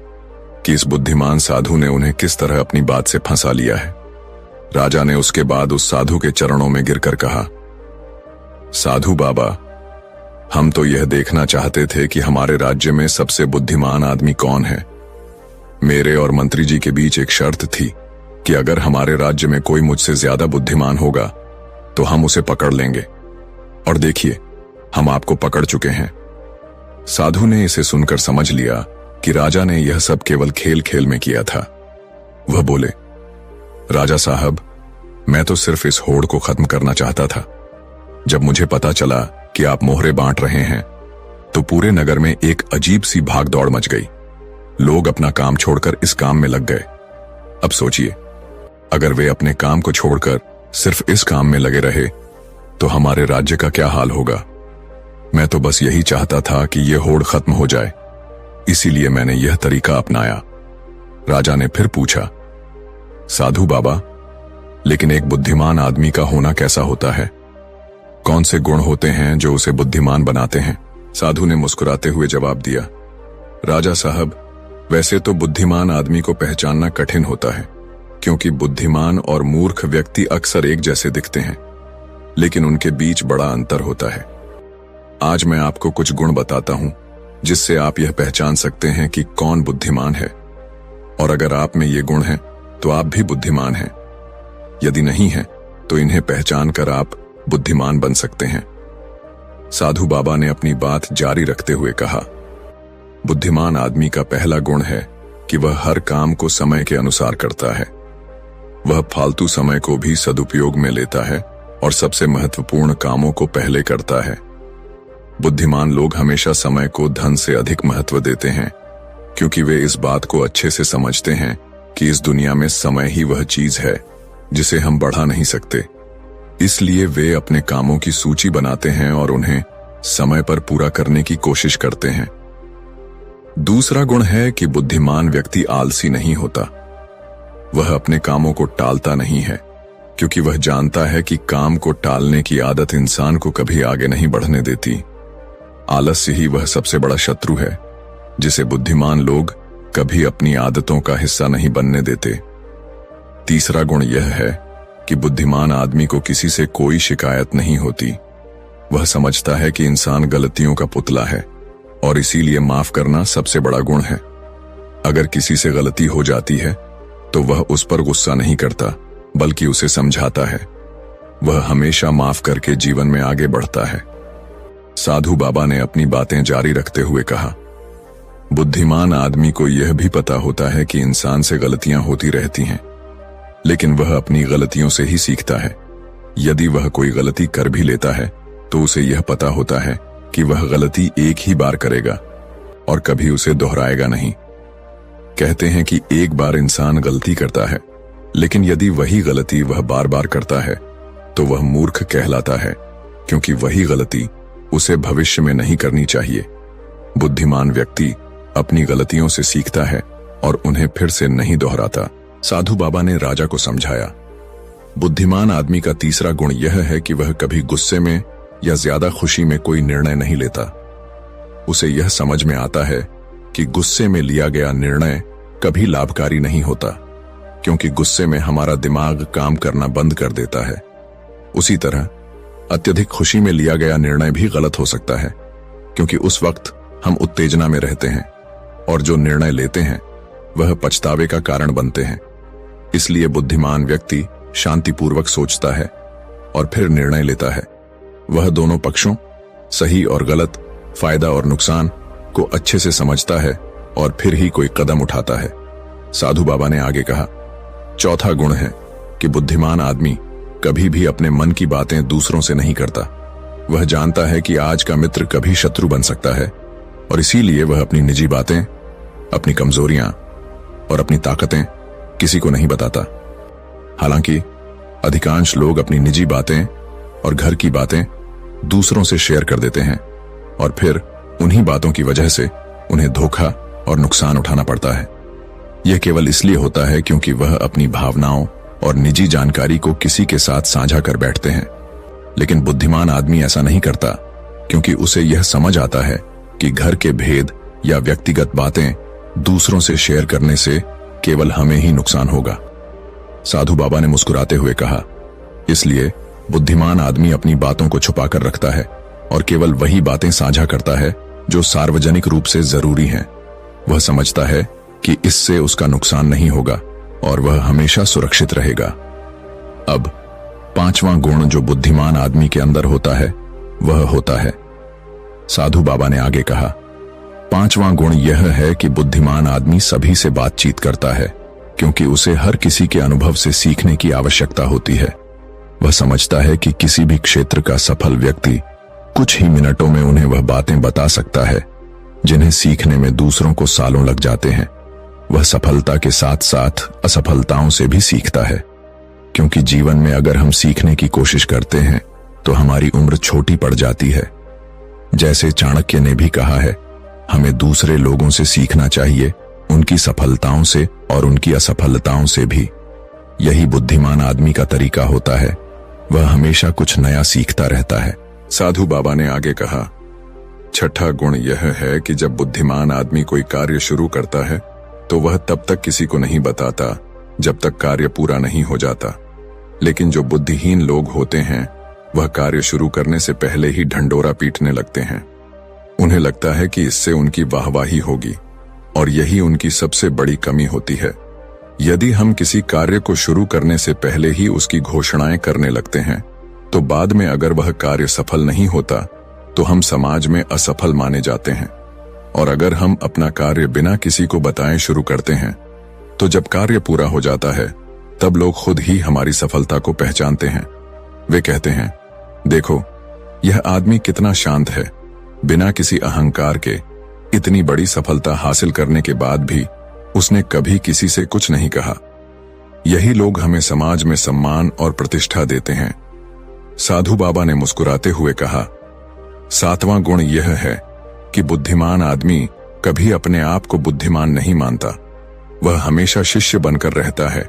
कि इस बुद्धिमान साधु ने उन्हें किस तरह अपनी बात से फंसा लिया है। राजा ने उसके बाद उस साधु के चरणों में गिरकर कहा, साधु बाबा, हम तो यह देखना चाहते थे कि हमारे राज्य में सबसे बुद्धिमान आदमी कौन है। मेरे और मंत्री जी के बीच एक शर्त थी कि अगर हमारे राज्य में कोई मुझसे ज्यादा बुद्धिमान होगा तो हम उसे पकड़ लेंगे, और देखिए हम आपको पकड़ चुके हैं। साधु ने इसे सुनकर समझ लिया कि राजा ने यह सब केवल खेल खेल में किया था। वह बोले, राजा साहब, मैं तो सिर्फ इस होड़ को खत्म करना चाहता था। जब मुझे पता चला कि आप मोहरे बांट रहे हैं तो पूरे नगर में एक अजीब सी भागदौड़ मच गई। लोग अपना काम छोड़कर इस काम में लग गए। अब सोचिए, अगर वे अपने काम को छोड़कर सिर्फ इस काम में लगे रहे तो हमारे राज्य का क्या हाल होगा। मैं तो बस यही चाहता था कि यह होड़ खत्म हो जाए, इसीलिए मैंने यह तरीका अपनाया। राजा ने फिर पूछा, साधु बाबा, लेकिन एक बुद्धिमान आदमी का होना कैसा होता है? कौन से गुण होते हैं जो उसे बुद्धिमान बनाते हैं? साधु ने मुस्कुराते हुए जवाब दिया, राजा साहब, वैसे तो बुद्धिमान आदमी को पहचानना कठिन होता है, क्योंकि बुद्धिमान और मूर्ख व्यक्ति अक्सर एक जैसे दिखते हैं, लेकिन उनके बीच बड़ा अंतर होता है। आज मैं आपको कुछ गुण बताता हूं जिससे आप यह पहचान सकते हैं कि कौन बुद्धिमान है, और अगर आप में ये गुण हैं तो आप भी बुद्धिमान हैं। यदि नहीं है तो इन्हें पहचान कर आप बुद्धिमान बन सकते हैं। साधु बाबा ने अपनी बात जारी रखते हुए कहा, बुद्धिमान आदमी का पहला गुण है कि वह हर काम को समय के अनुसार करता है। वह फालतू समय को भी सदुपयोग में लेता है और सबसे महत्वपूर्ण कामों को पहले करता है। बुद्धिमान लोग हमेशा समय को धन से अधिक महत्व देते हैं, क्योंकि वे इस बात को अच्छे से समझते हैं कि इस दुनिया में समय ही वह चीज है जिसे हम बढ़ा नहीं सकते। इसलिए वे अपने कामों की सूची बनाते हैं और उन्हें समय पर पूरा करने की कोशिश करते हैं। दूसरा गुण है कि बुद्धिमान व्यक्ति आलसी नहीं होता। वह अपने कामों को टालता नहीं है, क्योंकि वह जानता है कि काम को टालने की आदत इंसान को कभी आगे नहीं बढ़ने देती। आलस्य ही वह सबसे बड़ा शत्रु है जिसे बुद्धिमान लोग कभी अपनी आदतों का हिस्सा नहीं बनने देते। तीसरा गुण यह है कि बुद्धिमान आदमी को किसी से कोई शिकायत नहीं होती। वह समझता है कि इंसान गलतियों का पुतला है और इसीलिए माफ करना सबसे बड़ा गुण है। अगर किसी से गलती हो जाती है तो वह उस पर गुस्सा नहीं करता, बल्कि उसे समझाता है। वह हमेशा माफ करके जीवन में आगे बढ़ता है। साधु बाबा ने अपनी बातें जारी रखते हुए कहा, बुद्धिमान आदमी को यह भी पता होता है कि इंसान से गलतियां होती रहती हैं, लेकिन वह अपनी गलतियों से ही सीखता है। यदि वह कोई गलती कर भी लेता है तो उसे यह पता होता है कि वह गलती एक ही बार करेगा और कभी उसे दोहराएगा नहीं। कहते हैं कि एक बार इंसान गलती करता है, लेकिन यदि वही गलती वह बार बार करता है तो वह मूर्ख कहलाता है, क्योंकि वही गलती उसे भविष्य में नहीं करनी चाहिए। बुद्धिमान व्यक्ति अपनी गलतियों से सीखता है और उन्हें फिर से नहीं दोहराता। साधु बाबा ने राजा को समझाया, बुद्धिमान आदमी का तीसरा गुण यह है कि वह कभी गुस्से में या ज्यादा खुशी में कोई निर्णय नहीं लेता। उसे यह समझ में आता है कि गुस्से में लिया गया निर्णय कभी लाभकारी नहीं होता, क्योंकि गुस्से में हमारा दिमाग काम करना बंद कर देता है। उसी तरह अत्यधिक खुशी में लिया गया निर्णय भी गलत हो सकता है, क्योंकि उस वक्त हम उत्तेजना में रहते हैं और जो निर्णय लेते हैं वह पछतावे का कारण बनते हैं। इसलिए बुद्धिमान व्यक्ति शांतिपूर्वक सोचता है और फिर निर्णय लेता है। वह दोनों पक्षों, सही और गलत, फायदा और नुकसान को अच्छे से समझता है और फिर ही कोई कदम उठाता है। साधु बाबा ने आगे कहा, चौथा गुण है कि बुद्धिमान आदमी कभी भी अपने मन की बातें दूसरों से नहीं करता। वह जानता है कि आज का मित्र कभी शत्रु बन सकता है और इसीलिए वह अपनी निजी बातें, अपनी कमजोरियां और अपनी ताकतें किसी को नहीं बताता। हालांकि अधिकांश लोग अपनी निजी बातें और घर की बातें दूसरों से शेयर कर देते हैं और फिर उन्हीं बातों की वजह से उन्हें धोखा और नुकसान उठाना पड़ता है। यह केवल इसलिए होता है क्योंकि वह अपनी भावनाओं और निजी जानकारी को किसी के साथ साझा कर बैठते हैं। लेकिन बुद्धिमान आदमी ऐसा नहीं करता, क्योंकि उसे यह समझ आता है कि घर के भेद या व्यक्तिगत बातें दूसरों से शेयर करने से केवल हमें ही नुकसान होगा। साधु बाबा ने मुस्कुराते हुए कहा, इसलिए बुद्धिमान आदमी अपनी बातों को छुपाकर रखता है और केवल वही बातें साझा करता है जो सार्वजनिक रूप से जरूरी हैं। वह समझता है कि इससे उसका नुकसान नहीं होगा और वह हमेशा सुरक्षित रहेगा। अब पांचवां गुण जो बुद्धिमान आदमी के अंदर होता है वह होता है, साधु बाबा ने आगे कहा, पांचवां गुण यह है कि बुद्धिमान आदमी सभी से बातचीत करता है, क्योंकि उसे हर किसी के अनुभव से सीखने की आवश्यकता होती है। वह समझता है कि किसी भी क्षेत्र का सफल व्यक्ति कुछ ही मिनटों में उन्हें वह बातें बता सकता है जिन्हें सीखने में दूसरों को सालों लग जाते हैं, वह सफलता के साथ साथ असफलताओं से भी सीखता है। क्योंकि जीवन में अगर हम सीखने की कोशिश करते हैं तो हमारी उम्र छोटी पड़ जाती है। जैसे चाणक्य ने भी कहा है, हमें दूसरे लोगों से सीखना चाहिए, उनकी सफलताओं से और उनकी असफलताओं से भी। यही बुद्धिमान आदमी का तरीका होता है, वह हमेशा कुछ नया सीखता रहता है। साधु बाबा ने आगे कहा, छठा गुण यह है कि जब बुद्धिमान आदमी कोई कार्य शुरू करता है तो वह तब तक किसी को नहीं बताता जब तक कार्य पूरा नहीं हो जाता। लेकिन जो बुद्धिहीन लोग होते हैं वह कार्य शुरू करने से पहले ही ढंडोरा पीटने लगते हैं। उन्हें लगता है कि इससे उनकी वाहवाही होगी, और यही उनकी सबसे बड़ी कमी होती है। यदि हम किसी कार्य को शुरू करने से पहले ही उसकी घोषणाएं करने लगते हैं तो बाद में अगर वह कार्य सफल नहीं होता तो हम समाज में असफल माने जाते हैं। और अगर हम अपना कार्य बिना किसी को बताए शुरू करते हैं तो जब कार्य पूरा हो जाता है तब लोग खुद ही हमारी सफलता को पहचानते हैं। वे कहते हैं, देखो यह आदमी कितना शांत है, बिना किसी अहंकार के इतनी बड़ी सफलता हासिल करने के बाद भी उसने कभी किसी से कुछ नहीं कहा। यही लोग हमें समाज में सम्मान और प्रतिष्ठा देते हैं। साधु बाबा ने मुस्कुराते हुए कहा, सातवां गुण यह है कि बुद्धिमान आदमी कभी अपने आप को बुद्धिमान नहीं मानता। वह हमेशा शिष्य बनकर रहता है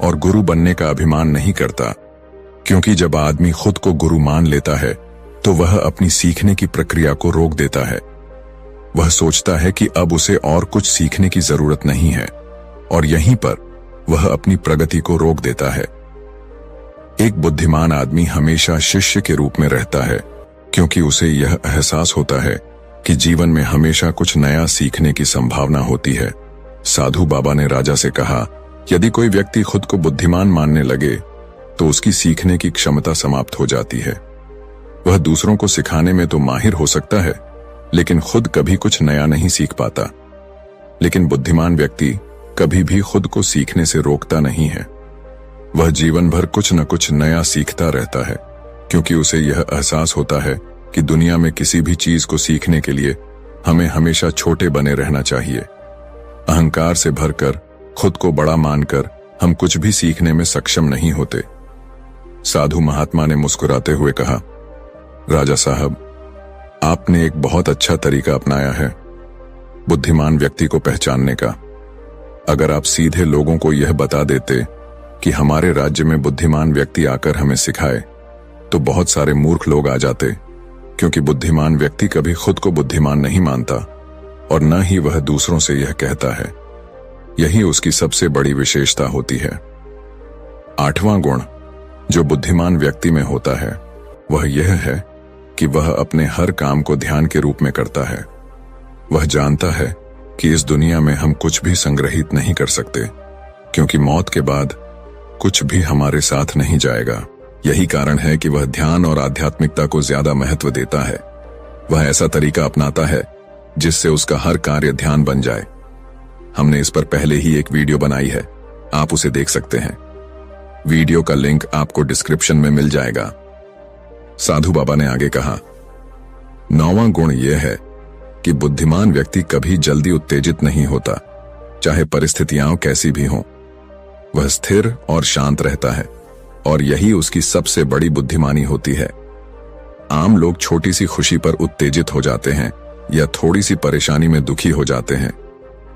और गुरु बनने का अभिमान नहीं करता। क्योंकि जब आदमी खुद को गुरु मान लेता है तो वह अपनी सीखने की प्रक्रिया को रोक देता है। वह सोचता है कि अब उसे और कुछ सीखने की जरूरत नहीं है, और यहीं पर वह अपनी प्रगति को रोक देता है। एक बुद्धिमान आदमी हमेशा शिष्य के रूप में रहता है, क्योंकि उसे यह एहसास होता है कि जीवन में हमेशा कुछ नया सीखने की संभावना होती है। साधु बाबा ने राजा से कहा, यदि कोई व्यक्ति खुद को बुद्धिमान मानने लगे तो उसकी सीखने की क्षमता समाप्त हो जाती है। वह दूसरों को सिखाने में तो माहिर हो सकता है, लेकिन खुद कभी कुछ नया नहीं सीख पाता। लेकिन बुद्धिमान व्यक्ति कभी भी खुद को सीखने से रोकता नहीं है। वह जीवन भर कुछ न कुछ नया सीखता रहता है, क्योंकि उसे यह एहसास होता है कि दुनिया में किसी भी चीज को सीखने के लिए हमें हमेशा छोटे बने रहना चाहिए। अहंकार से भरकर, खुद को बड़ा मानकर हम कुछ भी सीखने में सक्षम नहीं होते। साधु महात्मा ने मुस्कुराते हुए कहा, राजा साहब, आपने एक बहुत अच्छा तरीका अपनाया है बुद्धिमान व्यक्ति को पहचानने का। अगर आप सीधे लोगों को यह बता देते कि हमारे राज्य में बुद्धिमान व्यक्ति आकर हमें सिखाए तो बहुत सारे मूर्ख लोग आ जाते, क्योंकि बुद्धिमान व्यक्ति कभी खुद को बुद्धिमान नहीं मानता और न ही वह दूसरों से यह कहता है। यही उसकी सबसे बड़ी विशेषता होती है। आठवां गुण जो बुद्धिमान व्यक्ति में होता है वह यह है कि वह अपने हर काम को ध्यान के रूप में करता है। वह जानता है कि इस दुनिया में हम कुछ भी संग्रहित नहीं कर सकते, क्योंकि मौत के बाद कुछ भी हमारे साथ नहीं जाएगा। यही कारण है कि वह ध्यान और आध्यात्मिकता को ज्यादा महत्व देता है। वह ऐसा तरीका अपनाता है जिससे उसका हर कार्य ध्यान बन जाए। हमने इस पर पहले ही एक वीडियो बनाई है, आप उसे देख सकते हैं। वीडियो का लिंक आपको डिस्क्रिप्शन में मिल जाएगा। साधु बाबा ने आगे कहा, नौवां गुण यह है कि बुद्धिमान व्यक्ति कभी जल्दी उत्तेजित नहीं होता, चाहे परिस्थितियां कैसी भी हों। वह स्थिर और शांत रहता है, और यही उसकी सबसे बड़ी बुद्धिमानी होती है। आम लोग छोटी सी खुशी पर उत्तेजित हो जाते हैं या थोड़ी सी परेशानी में दुखी हो जाते हैं,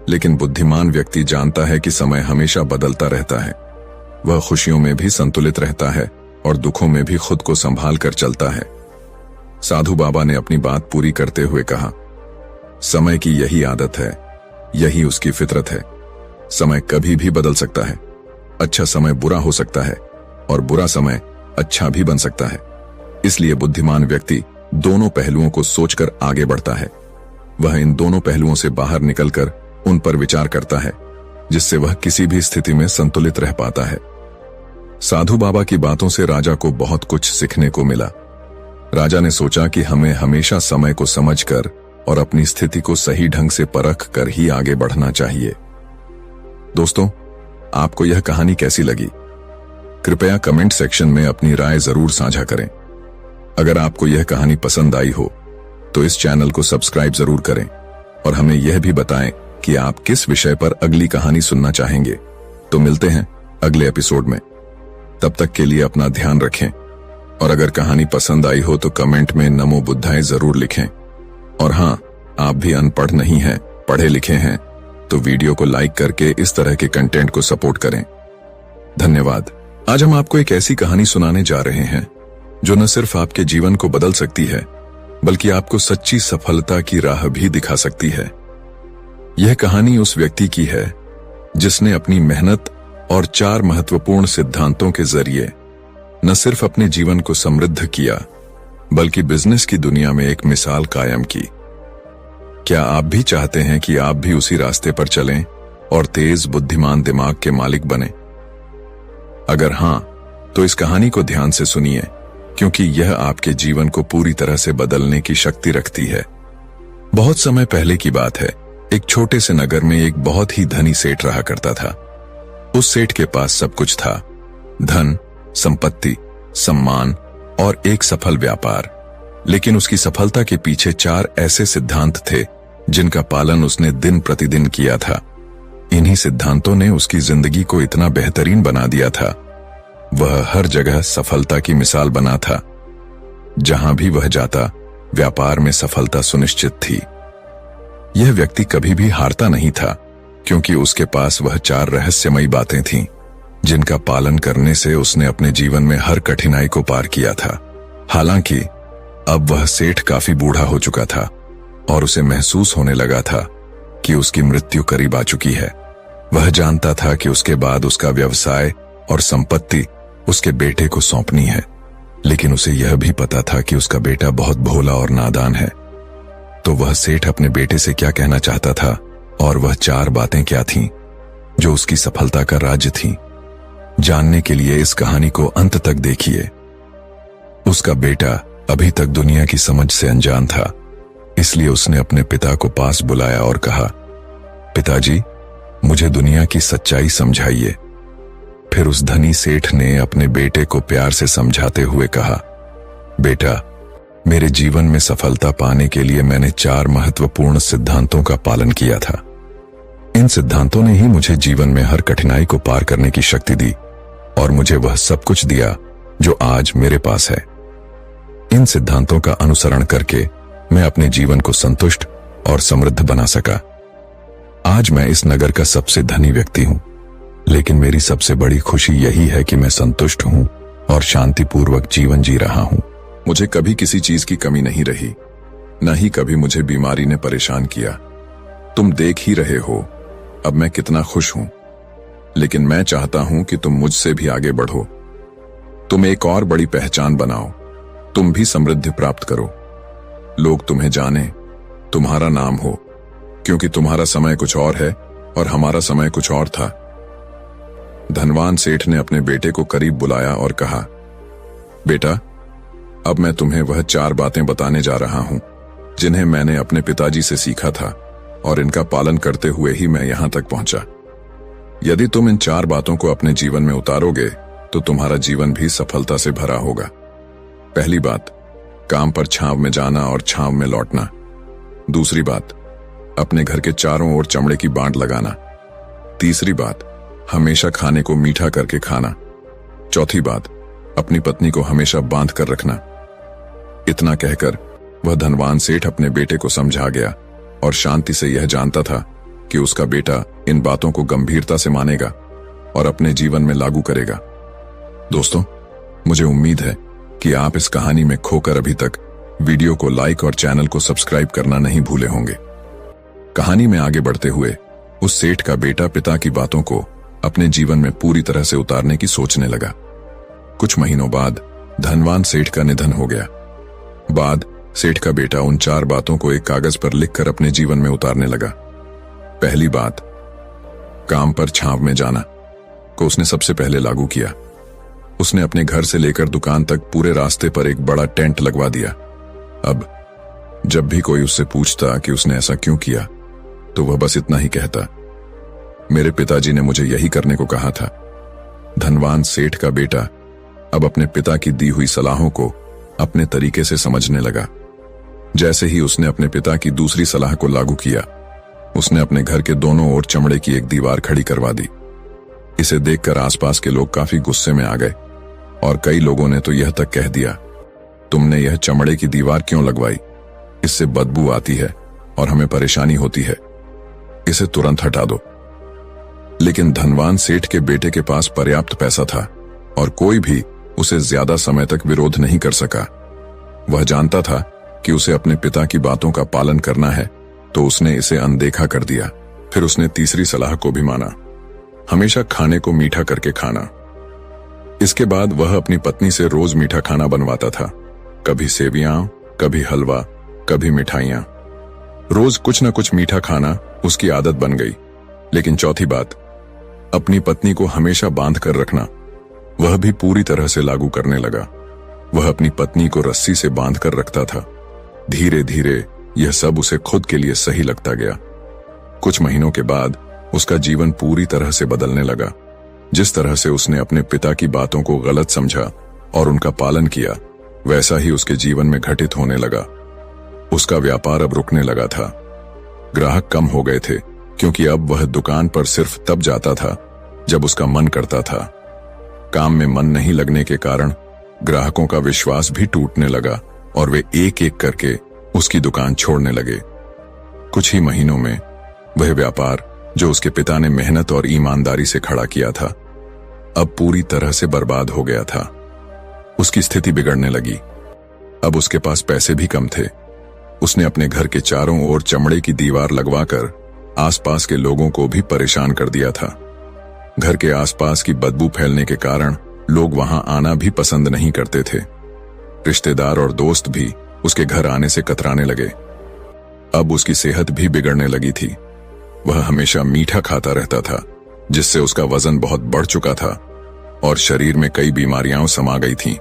लेकिन बुद्धिमान व्यक्ति जानता है कि समय हमेशा बदलता रहता है। वह खुशियों में भी संतुलित रहता है और दुखों में भी खुद को संभाल कर चलता है। साधु बाबा ने अपनी बात पूरी करते हुए कहा, समय की यही आदत है, यही उसकी फितरत है। समय कभी भी बदल सकता है। अच्छा समय बुरा हो सकता है और बुरा समय अच्छा भी बन सकता है। इसलिए बुद्धिमान व्यक्ति दोनों पहलुओं को सोचकर आगे बढ़ता है। वह इन दोनों पहलुओं से बाहर निकलकर उन पर विचार करता है, जिससे वह किसी भी स्थिति में संतुलित रह पाता है। साधु बाबा की बातों से राजा को बहुत कुछ सीखने को मिला। राजा ने सोचा कि हमें हमेशा समय को समझकर और अपनी स्थिति को सही ढंग से परख कर ही आगे बढ़ना चाहिए। दोस्तों, आपको यह कहानी कैसी लगी? कृपया कमेंट सेक्शन में अपनी राय जरूर साझा करें। अगर आपको यह कहानी पसंद आई हो तो इस चैनल को सब्सक्राइब जरूर करें और हमें यह भी बताएं कि आप किस विषय पर अगली कहानी सुनना चाहेंगे। तो मिलते हैं अगले एपिसोड में। तब तक के लिए अपना ध्यान रखें और अगर कहानी पसंद आई हो तो कमेंट में नमो बुद्धाय जरूर लिखें। और हाँ, आप भी अनपढ़ नहीं हैं, पढ़े लिखे हैं, तो वीडियो को लाइक करके इस तरह के कंटेंट को सपोर्ट करें। धन्यवाद। आज हम आपको एक ऐसी कहानी सुनाने जा रहे हैं जो न सिर्फ आपके जीवन को बदल सकती है बल्कि आपको सच्ची सफलता की राह भी दिखा सकती है। यह कहानी उस व्यक्ति की है जिसने अपनी मेहनत और 4 महत्वपूर्ण सिद्धांतों के जरिए न सिर्फ अपने जीवन को समृद्ध किया बल्कि बिजनेस की दुनिया में एक मिसाल कायम की। क्या आप भी चाहते हैं कि आप भी उसी रास्ते पर चलें और तेज बुद्धिमान दिमाग के मालिक बने? अगर हां, तो इस कहानी को ध्यान से सुनिए क्योंकि यह आपके जीवन को पूरी तरह से बदलने की शक्ति रखती है। बहुत समय पहले की बात है, एक छोटे से नगर में एक बहुत ही धनी सेठ रहा करता था। उस सेठ के पास सब कुछ था, धन, संपत्ति, सम्मान और एक सफल व्यापार। लेकिन उसकी सफलता के पीछे 4 ऐसे सिद्धांत थे जिनका पालन उसने दिन प्रतिदिन किया था। इन्हीं सिद्धांतों ने उसकी जिंदगी को इतना बेहतरीन बना दिया था। वह हर जगह सफलता की मिसाल बना था। जहां भी वह जाता, व्यापार में सफलता सुनिश्चित थी। यह व्यक्ति कभी भी हारता नहीं था क्योंकि उसके पास वह 4 रहस्यमयी बातें थीं जिनका पालन करने से उसने अपने जीवन में हर कठिनाई को पार किया था। हालांकि अब वह सेठ काफी बूढ़ा हो चुका था और उसे महसूस होने लगा था कि उसकी मृत्यु करीब आ चुकी है। वह जानता था कि उसके बाद उसका व्यवसाय और संपत्ति उसके बेटे को सौंपनी है, लेकिन उसे यह भी पता था कि उसका बेटा बहुत भोला और नादान है। तो वह सेठ अपने बेटे से क्या कहना चाहता था और वह 4 बातें क्या थीं जो उसकी सफलता का राज थीं? जानने के लिए इस कहानी को अंत तक देखिए। उसका बेटा अभी तक दुनिया की समझ से अनजान था, इसलिए उसने अपने पिता को पास बुलाया और कहा, पिताजी, मुझे दुनिया की सच्चाई समझाइए। फिर उस धनी सेठ ने अपने बेटे को प्यार से समझाते हुए कहा, बेटा, मेरे जीवन में सफलता पाने के लिए मैंने 4 महत्वपूर्ण सिद्धांतों का पालन किया था। इन सिद्धांतों ने ही मुझे जीवन में हर कठिनाई को पार करने की शक्ति दी और मुझे वह सब कुछ दिया जो आज मेरे पास है। इन सिद्धांतों का अनुसरण करके मैं अपने जीवन को संतुष्ट और समृद्ध बना सका। आज मैं इस नगर का सबसे धनी व्यक्ति हूं, लेकिन मेरी सबसे बड़ी खुशी यही है कि मैं संतुष्ट हूं और शांतिपूर्वक जीवन जी रहा हूं। मुझे कभी किसी चीज की कमी नहीं रही, न ही कभी मुझे बीमारी ने परेशान किया। तुम देख ही रहे हो अब मैं कितना खुश हूं, लेकिन मैं चाहता हूं कि तुम मुझसे भी आगे बढ़ो। तुम एक और बड़ी पहचान बनाओ, तुम भी समृद्धि प्राप्त करो, लोग तुम्हें जाने, तुम्हारा नाम हो, क्योंकि तुम्हारा समय कुछ और है और हमारा समय कुछ और था। धनवान सेठ ने अपने बेटे को करीब बुलाया और कहा, बेटा, अब मैं तुम्हें वह 4 बातें बताने जा रहा हूं जिन्हें मैंने अपने पिताजी से सीखा था और इनका पालन करते हुए ही मैं यहां तक पहुंचा। यदि तुम इन 4 बातों को अपने जीवन में उतारोगे तो तुम्हारा जीवन भी सफलता से भरा होगा। पहली बात, काम पर छांव में जाना और छांव में लौटना। दूसरी बात, अपने घर के चारों ओर चमड़े की बांट लगाना। तीसरी बात, हमेशा खाने को मीठा करके खाना। चौथी बात, अपनी पत्नी को हमेशा बांध कर रखना। इतना कहकर वह धनवान सेठ अपने बेटे को समझा गया और शांति से यह जानता था कि उसका बेटा इन बातों को गंभीरता से मानेगा और अपने जीवन में लागू करेगा। दोस्तों, मुझे उम्मीद है कि आप इस कहानी में खोकर अभी तक वीडियो को लाइक और चैनल को सब्सक्राइब करना नहीं भूले होंगे। कहानी में आगे बढ़ते हुए उस सेठ का बेटा पिता की बातों को अपने जीवन में पूरी तरह से उतारने की सोचने लगा। कुछ महीनों बाद धनवान सेठ का निधन हो गया। बाद सेठ का बेटा उन 4 बातों को एक कागज पर लिखकर अपने जीवन में उतारने लगा। पहली बात, काम पर छांव में जाना को उसने सबसे पहले लागू किया। उसने अपने घर से लेकर दुकान तक पूरे रास्ते पर एक बड़ा टेंट लगवा दिया। अब जब भी कोई उससे पूछता कि उसने ऐसा क्यों किया, तो वह बस इतना ही कहता, मेरे पिताजी ने मुझे यही करने को कहा था। धनवान सेठ का बेटा अब अपने पिता की दी हुई सलाहों को अपने तरीके से समझने लगा। जैसे ही उसने अपने पिता की दूसरी सलाह को लागू किया, उसने अपने घर के दोनों ओर चमड़े की एक दीवार खड़ी करवा दी। इसे देखकर आसपास के लोग काफी गुस्से में आ गए और कई लोगों ने तो यह तक कह दिया, तुमने यह चमड़े की दीवार क्यों लगवाई? इससे बदबू आती है और हमें परेशानी होती है, इसे तुरंत हटा दो। लेकिन धनवान सेठ के बेटे के पास पर्याप्त पैसा था और कोई भी उसे ज्यादा समय तक विरोध नहीं कर सका। वह जानता था कि उसे अपने पिता की बातों का पालन करना है, तो उसने इसे अनदेखा कर दिया। फिर उसने तीसरी सलाह को भी माना, हमेशा खाने को मीठा करके खाना। इसके बाद वह अपनी पत्नी से रोज मीठा खाना बनवाता था, कभी सेवियां, कभी हलवा, कभी मिठाइयां। रोज कुछ न कुछ मीठा खाना उसकी आदत बन गई। लेकिन चौथी बात, अपनी पत्नी को हमेशा बांध कर रखना, वह भी पूरी तरह से लागू करने लगा। वह अपनी पत्नी को रस्सी से बांध कर रखता था। धीरे धीरे यह सब उसे खुद के लिए सही लगता गया। कुछ महीनों के बाद उसका जीवन पूरी तरह से बदलने लगा। जिस तरह से उसने अपने पिता की बातों को गलत समझा और उनका पालन किया, वैसा ही उसके जीवन में घटित होने लगा। उसका व्यापार अब रुकने लगा था। ग्राहक कम हो गए थे क्योंकि अब वह दुकान पर सिर्फ तब जाता था जब उसका मन करता था। काम में मन नहीं लगने के कारण ग्राहकों का विश्वास भी टूटने लगा और वे एक एक करके उसकी दुकान छोड़ने लगे। कुछ ही महीनों में वह व्यापार जो उसके पिता ने मेहनत और ईमानदारी से खड़ा किया था, अब पूरी तरह से बर्बाद हो गया था। उसकी स्थिति बिगड़ने लगी। अब उसके पास पैसे भी कम थे। उसने अपने घर के चारों ओर चमड़े की दीवार लगवाकर आसपास के लोगों को भी परेशान कर दिया था। घर के आसपास की बदबू फैलने के कारण लोग वहां आना भी पसंद नहीं करते थे। रिश्तेदार और दोस्त भी उसके घर आने से कतराने लगे। अब उसकी सेहत भी बिगड़ने लगी थी। वह हमेशा मीठा खाता रहता था, जिससे उसका वजन बहुत बढ़ चुका था और शरीर में कई बीमारियां समा गई थीं।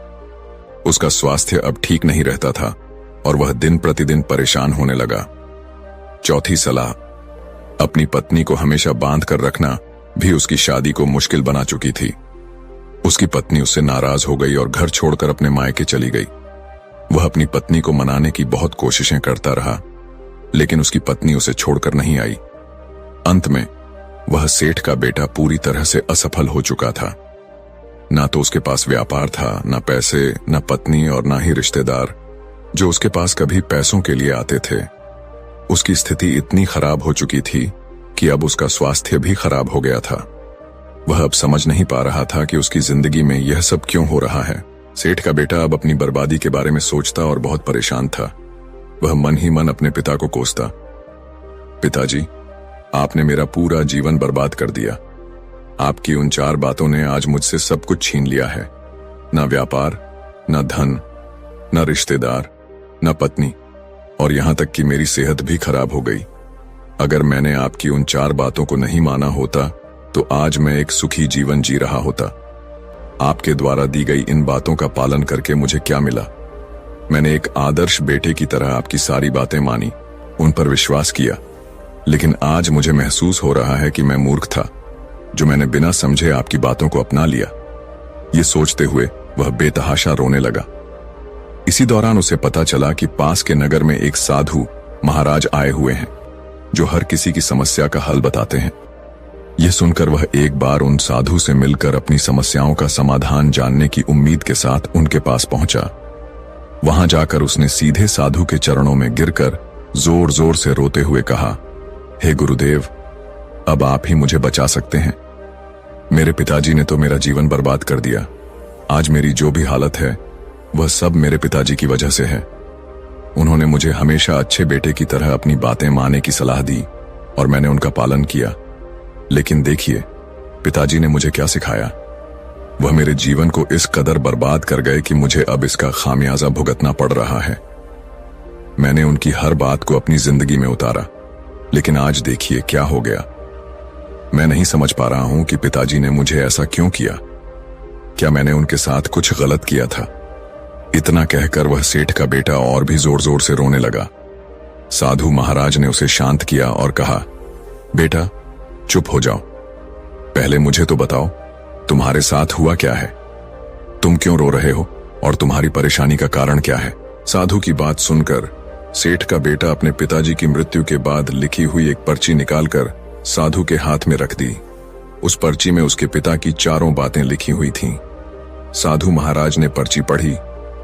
उसका स्वास्थ्य अब ठीक नहीं रहता था और वह दिन प्रतिदिन परेशान होने लगा। चौथी सलाह, अपनी पत्नी को हमेशा बांध कर रखना भी उसकी शादी को मुश्किल बना चुकी थी। उसकी पत्नी उससे नाराज हो गई और घर छोड़कर अपने मायके चली गई। वह अपनी पत्नी को मनाने की बहुत कोशिशें करता रहा, लेकिन उसकी पत्नी उसे छोड़कर नहीं आई। अंत में वह सेठ का बेटा पूरी तरह से असफल हो चुका था। ना तो उसके पास व्यापार था, ना पैसे, ना पत्नी और ना ही रिश्तेदार जो उसके पास कभी पैसों के लिए आते थे। उसकी स्थिति इतनी खराब हो चुकी थी कि अब उसका स्वास्थ्य भी खराब हो गया था। वह अब समझ नहीं पा रहा था कि उसकी जिंदगी में यह सब क्यों हो रहा है। सेठ का बेटा अब अपनी बर्बादी के बारे में सोचता और बहुत परेशान था। वह मन ही मन अपने पिता को कोसता, पिताजी, आपने मेरा पूरा जीवन बर्बाद कर दिया। आपकी उन 4 बातों ने आज मुझसे सब कुछ छीन लिया है। ना व्यापार, ना धन, ना रिश्तेदार, ना पत्नी, और यहां तक कि मेरी सेहत भी खराब हो गई। अगर मैंने आपकी उन 4 बातों को नहीं माना होता तो आज मैं एक सुखी जीवन जी रहा होता। आपके द्वारा दी गई इन बातों का पालन करके मुझे क्या मिला? मैंने एक आदर्श बेटे की तरह आपकी सारी बातें मानी, उन पर विश्वास किया, लेकिन आज मुझे महसूस हो रहा है कि मैं मूर्ख था जो मैंने बिना समझे आपकी बातों को अपना लिया। ये सोचते हुए वह बेतहाशा रोने लगा। इसी दौरान उसे पता चला कि पास के नगर में एक साधु महाराज आए हुए हैं जो हर किसी की समस्या का हल बताते हैं। यह सुनकर वह एक बार उन साधु से मिलकर अपनी समस्याओं का समाधान जानने की उम्मीद के साथ उनके पास पहुंचा। वहां जाकर उसने सीधे साधु के चरणों में गिरकर जोर जोर से रोते हुए कहा, हे गुरुदेव, अब आप ही मुझे बचा सकते हैं। मेरे पिताजी ने तो मेरा जीवन बर्बाद कर दिया। आज मेरी जो भी हालत है वह सब मेरे पिताजी की वजह से है। उन्होंने मुझे हमेशा अच्छे बेटे की तरह अपनी बातें मानने की सलाह दी और मैंने उनका पालन किया। लेकिन देखिए, पिताजी ने मुझे क्या सिखाया। वह मेरे जीवन को इस कदर बर्बाद कर गए कि मुझे अब इसका खामियाजा भुगतना पड़ रहा है। मैंने उनकी हर बात को अपनी जिंदगी में उतारा, लेकिन आज देखिए क्या हो गया। मैं नहीं समझ पा रहा हूं कि पिताजी ने मुझे ऐसा क्यों किया। क्या मैंने उनके साथ कुछ गलत किया था? इतना कहकर वह सेठ का बेटा और भी जोर जोर से रोने लगा। साधु महाराज ने उसे शांत किया और कहा, बेटा चुप हो जाओ, पहले मुझे तो बताओ तुम्हारे साथ हुआ क्या है? तुम क्यों रो रहे हो और तुम्हारी परेशानी का कारण क्या है? साधु की बात सुनकर सेठ का बेटा अपने पिताजी की मृत्यु के बाद लिखी हुई एक पर्ची निकालकर साधु के हाथ में रख दी। उस पर्ची में उसके पिता की चारों बातें लिखी हुई थीं। साधु महाराज ने पर्ची पढ़ी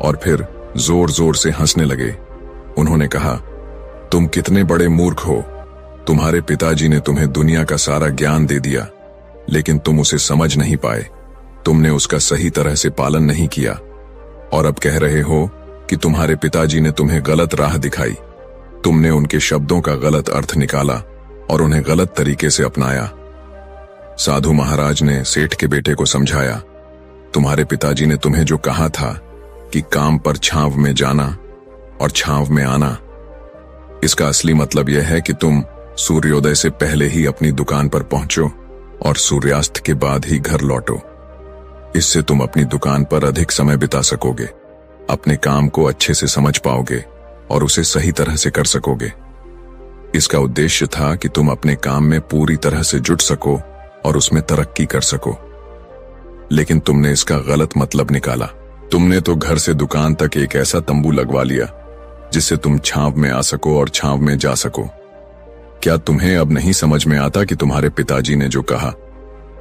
और फिर जोर जोर से हंसने लगे। उन्होंने कहा, तुम कितने बड़े मूर्ख हो। तुम्हारे पिताजी ने तुम्हें दुनिया का सारा ज्ञान दे दिया, लेकिन तुम उसे समझ नहीं पाए। तुमने उसका सही तरह से पालन नहीं किया और अब कह रहे हो कि तुम्हारे पिताजी ने तुम्हें गलत राह दिखाई। तुमने उनके शब्दों का गलत अर्थ निकाला और उन्हें गलत तरीके से अपनाया। साधु महाराज ने सेठ के बेटे को समझाया, तुम्हारे पिताजी ने तुम्हें जो कहा था कि काम पर छांव में जाना और छांव में आना, इसका असली मतलब यह है कि तुम सूर्योदय से पहले ही अपनी दुकान पर पहुंचो और सूर्यास्त के बाद ही घर लौटो। इससे तुम अपनी दुकान पर अधिक समय बिता सकोगे, अपने काम को अच्छे से समझ पाओगे और उसे सही तरह से कर सकोगे। इसका उद्देश्य था कि तुम अपने काम में पूरी तरह से जुट सको और उसमें तरक्की कर सको। लेकिन तुमने इसका गलत मतलब निकाला। तुमने तो घर से दुकान तक एक ऐसा तंबू लगवा लिया जिससे तुम छांव में आ सको और छांव में जा सको। क्या तुम्हें अब नहीं समझ में आता कि तुम्हारे पिताजी ने जो कहा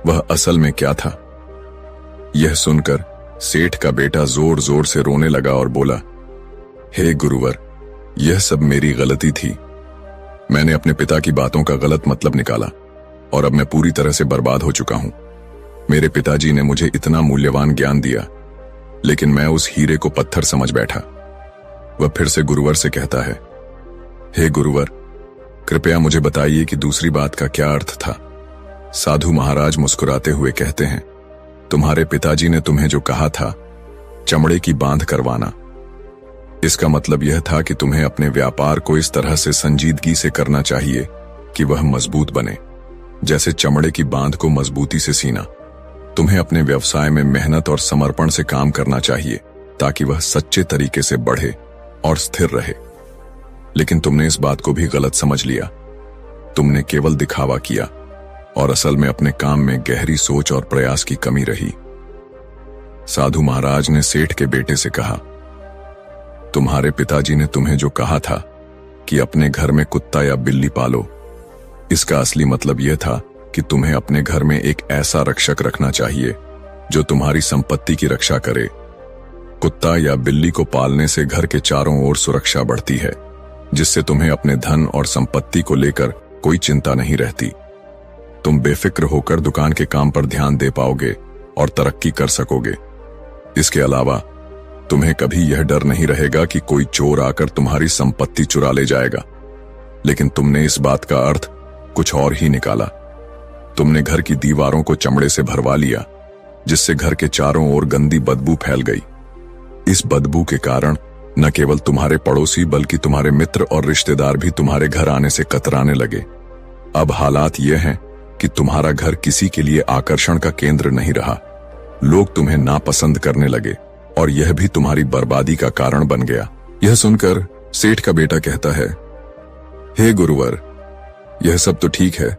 वह असल में क्या था? यह सुनकर सेठ का बेटा जोर जोर से रोने लगा और बोला, हे गुरुवर, यह सब मेरी गलती थी। मैंने अपने पिता की बातों का गलत मतलब निकाला और अब मैं पूरी तरह से बर्बाद हो चुका हूं। मेरे पिताजी ने मुझे इतना मूल्यवान ज्ञान दिया, लेकिन मैं उस हीरे को पत्थर समझ बैठा। वह फिर से गुरुवर से कहता है, हे गुरुवर, कृपया मुझे बताइए कि दूसरी बात का क्या अर्थ था। साधु महाराज मुस्कुराते हुए कहते हैं, तुम्हारे पिताजी ने तुम्हें जो कहा था चमड़े की बांध करवाना, इसका मतलब यह था कि तुम्हें अपने व्यापार को इस तरह से संजीदगी से करना चाहिए कि वह मजबूत बने, जैसे चमड़े की बांध को मजबूती से सीना। तुम्हें अपने व्यवसाय में मेहनत और समर्पण से काम करना चाहिए ताकि वह सच्चे तरीके से बढ़े और स्थिर रहे। लेकिन तुमने इस बात को भी गलत समझ लिया। तुमने केवल दिखावा किया और असल में अपने काम में गहरी सोच और प्रयास की कमी रही। साधु महाराज ने सेठ के बेटे से कहा, तुम्हारे पिताजी ने तुम्हें जो कहा था कि अपने घर में कुत्ता या बिल्ली पालो, इसका असली मतलब यह था कि तुम्हें अपने घर में एक ऐसा रक्षक रखना चाहिए जो तुम्हारी संपत्ति की रक्षा करे। कुत्ता या बिल्ली को पालने से घर के चारों ओर सुरक्षा बढ़ती है, जिससे तुम्हें अपने धन और संपत्ति को लेकर कोई चिंता नहीं रहती। तुम बेफिक्र होकर दुकान के काम पर ध्यान दे पाओगे और तरक्की कर सकोगे। इसके अलावा तुम्हें कभी यह डर नहीं रहेगा कि कोई चोर आकर तुम्हारी संपत्ति चुरा ले जाएगा। लेकिन तुमने इस बात का अर्थ कुछ और ही निकाला। तुमने घर की दीवारों को चमड़े से भरवा लिया, जिससे घर के चारों ओर गंदी बदबू फैल गई। इस बदबू के कारण न केवल तुम्हारे पड़ोसी बल्कि तुम्हारे मित्र और रिश्तेदार भी तुम्हारे घर आने से कतराने लगे। अब हालात यह हैं कि तुम्हारा घर किसी के लिए आकर्षण का केंद्र नहीं रहा। लोग तुम्हें नापसंद करने लगे और यह भी तुम्हारी बर्बादी का कारण बन गया। यह सुनकर सेठ का बेटा कहता है, हे गुरुवर, यह सब तो ठीक है,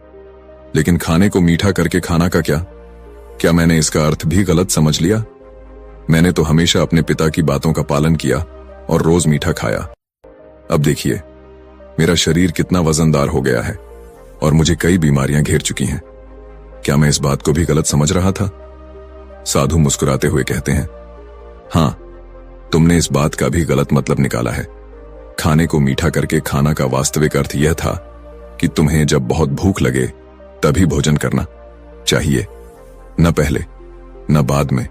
लेकिन खाने को मीठा करके खाना का क्या मैंने इसका अर्थ भी गलत समझ लिया? मैंने तो हमेशा अपने पिता की बातों का पालन किया और रोज मीठा खाया। अब देखिए, मेरा शरीर कितना वजनदार हो गया है और मुझे कई बीमारियां घेर चुकी हैं। क्या मैं इस बात को भी गलत समझ रहा था? साधु मुस्कुराते हुए कहते हैं, हां, तुमने इस बात का भी गलत मतलब निकाला है। खाने को मीठा करके खाना का वास्तविक अर्थ यह था कि तुम्हें जब बहुत भूख लगे तभी भोजन करना चाहिए, न पहले न बाद में।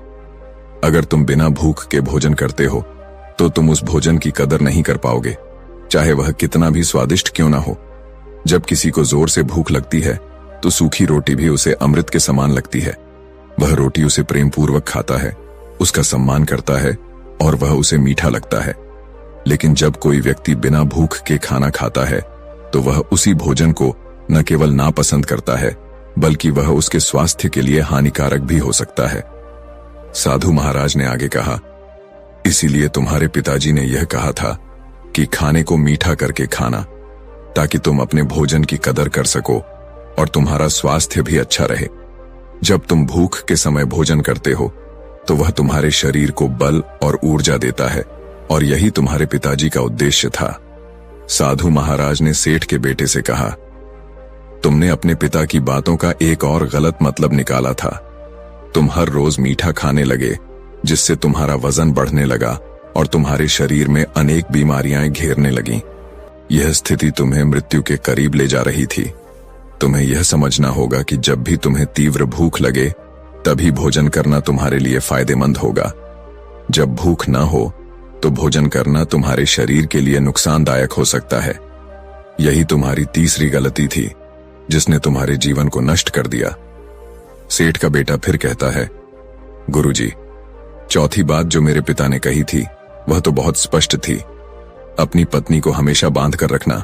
अगर तुम बिना भूख के भोजन करते हो तो तुम उस भोजन की कदर नहीं कर पाओगे, चाहे वह कितना भी स्वादिष्ट क्यों ना हो। जब किसी को जोर से भूख लगती है तो सूखी रोटी भी उसे अमृत के समान लगती है। वह रोटी उसे प्रेम पूर्वक खाता है, उसका सम्मान करता है और वह उसे मीठा लगता है। लेकिन जब कोई व्यक्ति बिना भूख के खाना खाता है तो वह उसी भोजन को न केवल नापसंद करता है बल्कि वह उसके स्वास्थ्य के लिए हानिकारक भी हो सकता है। साधु महाराज ने आगे कहा, इसीलिए तुम्हारे पिताजी ने यह कहा था कि खाने को मीठा करके खाना, ताकि तुम अपने भोजन की कदर कर सको और तुम्हारा स्वास्थ्य भी अच्छा रहे। जब तुम भूख के समय भोजन करते हो तो वह तुम्हारे शरीर को बल और ऊर्जा देता है और यही तुम्हारे पिताजी का उद्देश्य था। साधु महाराज ने सेठ के बेटे से कहा, तुमने अपने पिता की बातों का एक और गलत मतलब निकाला था। तुम हर रोज मीठा खाने लगे, जिससे तुम्हारा वजन बढ़ने लगा और तुम्हारे शरीर में अनेक बीमारियां घेरने लगीं। यह स्थिति तुम्हें मृत्यु के करीब ले जा रही थी। तुम्हें यह समझना होगा कि जब भी तुम्हें तीव्र भूख लगे, तभी भोजन करना तुम्हारे लिए फायदेमंद होगा। जब भूख न हो तो भोजन करना तुम्हारे शरीर के लिए नुकसानदायक हो सकता है। यही तुम्हारी तीसरी गलती थी, जिसने तुम्हारे जीवन को नष्ट कर दिया। सेठ का बेटा फिर कहता है, गुरुजी, चौथी बात जो मेरे पिता ने कही थी वह तो बहुत स्पष्ट थी। अपनी पत्नी को हमेशा बांध कर रखना,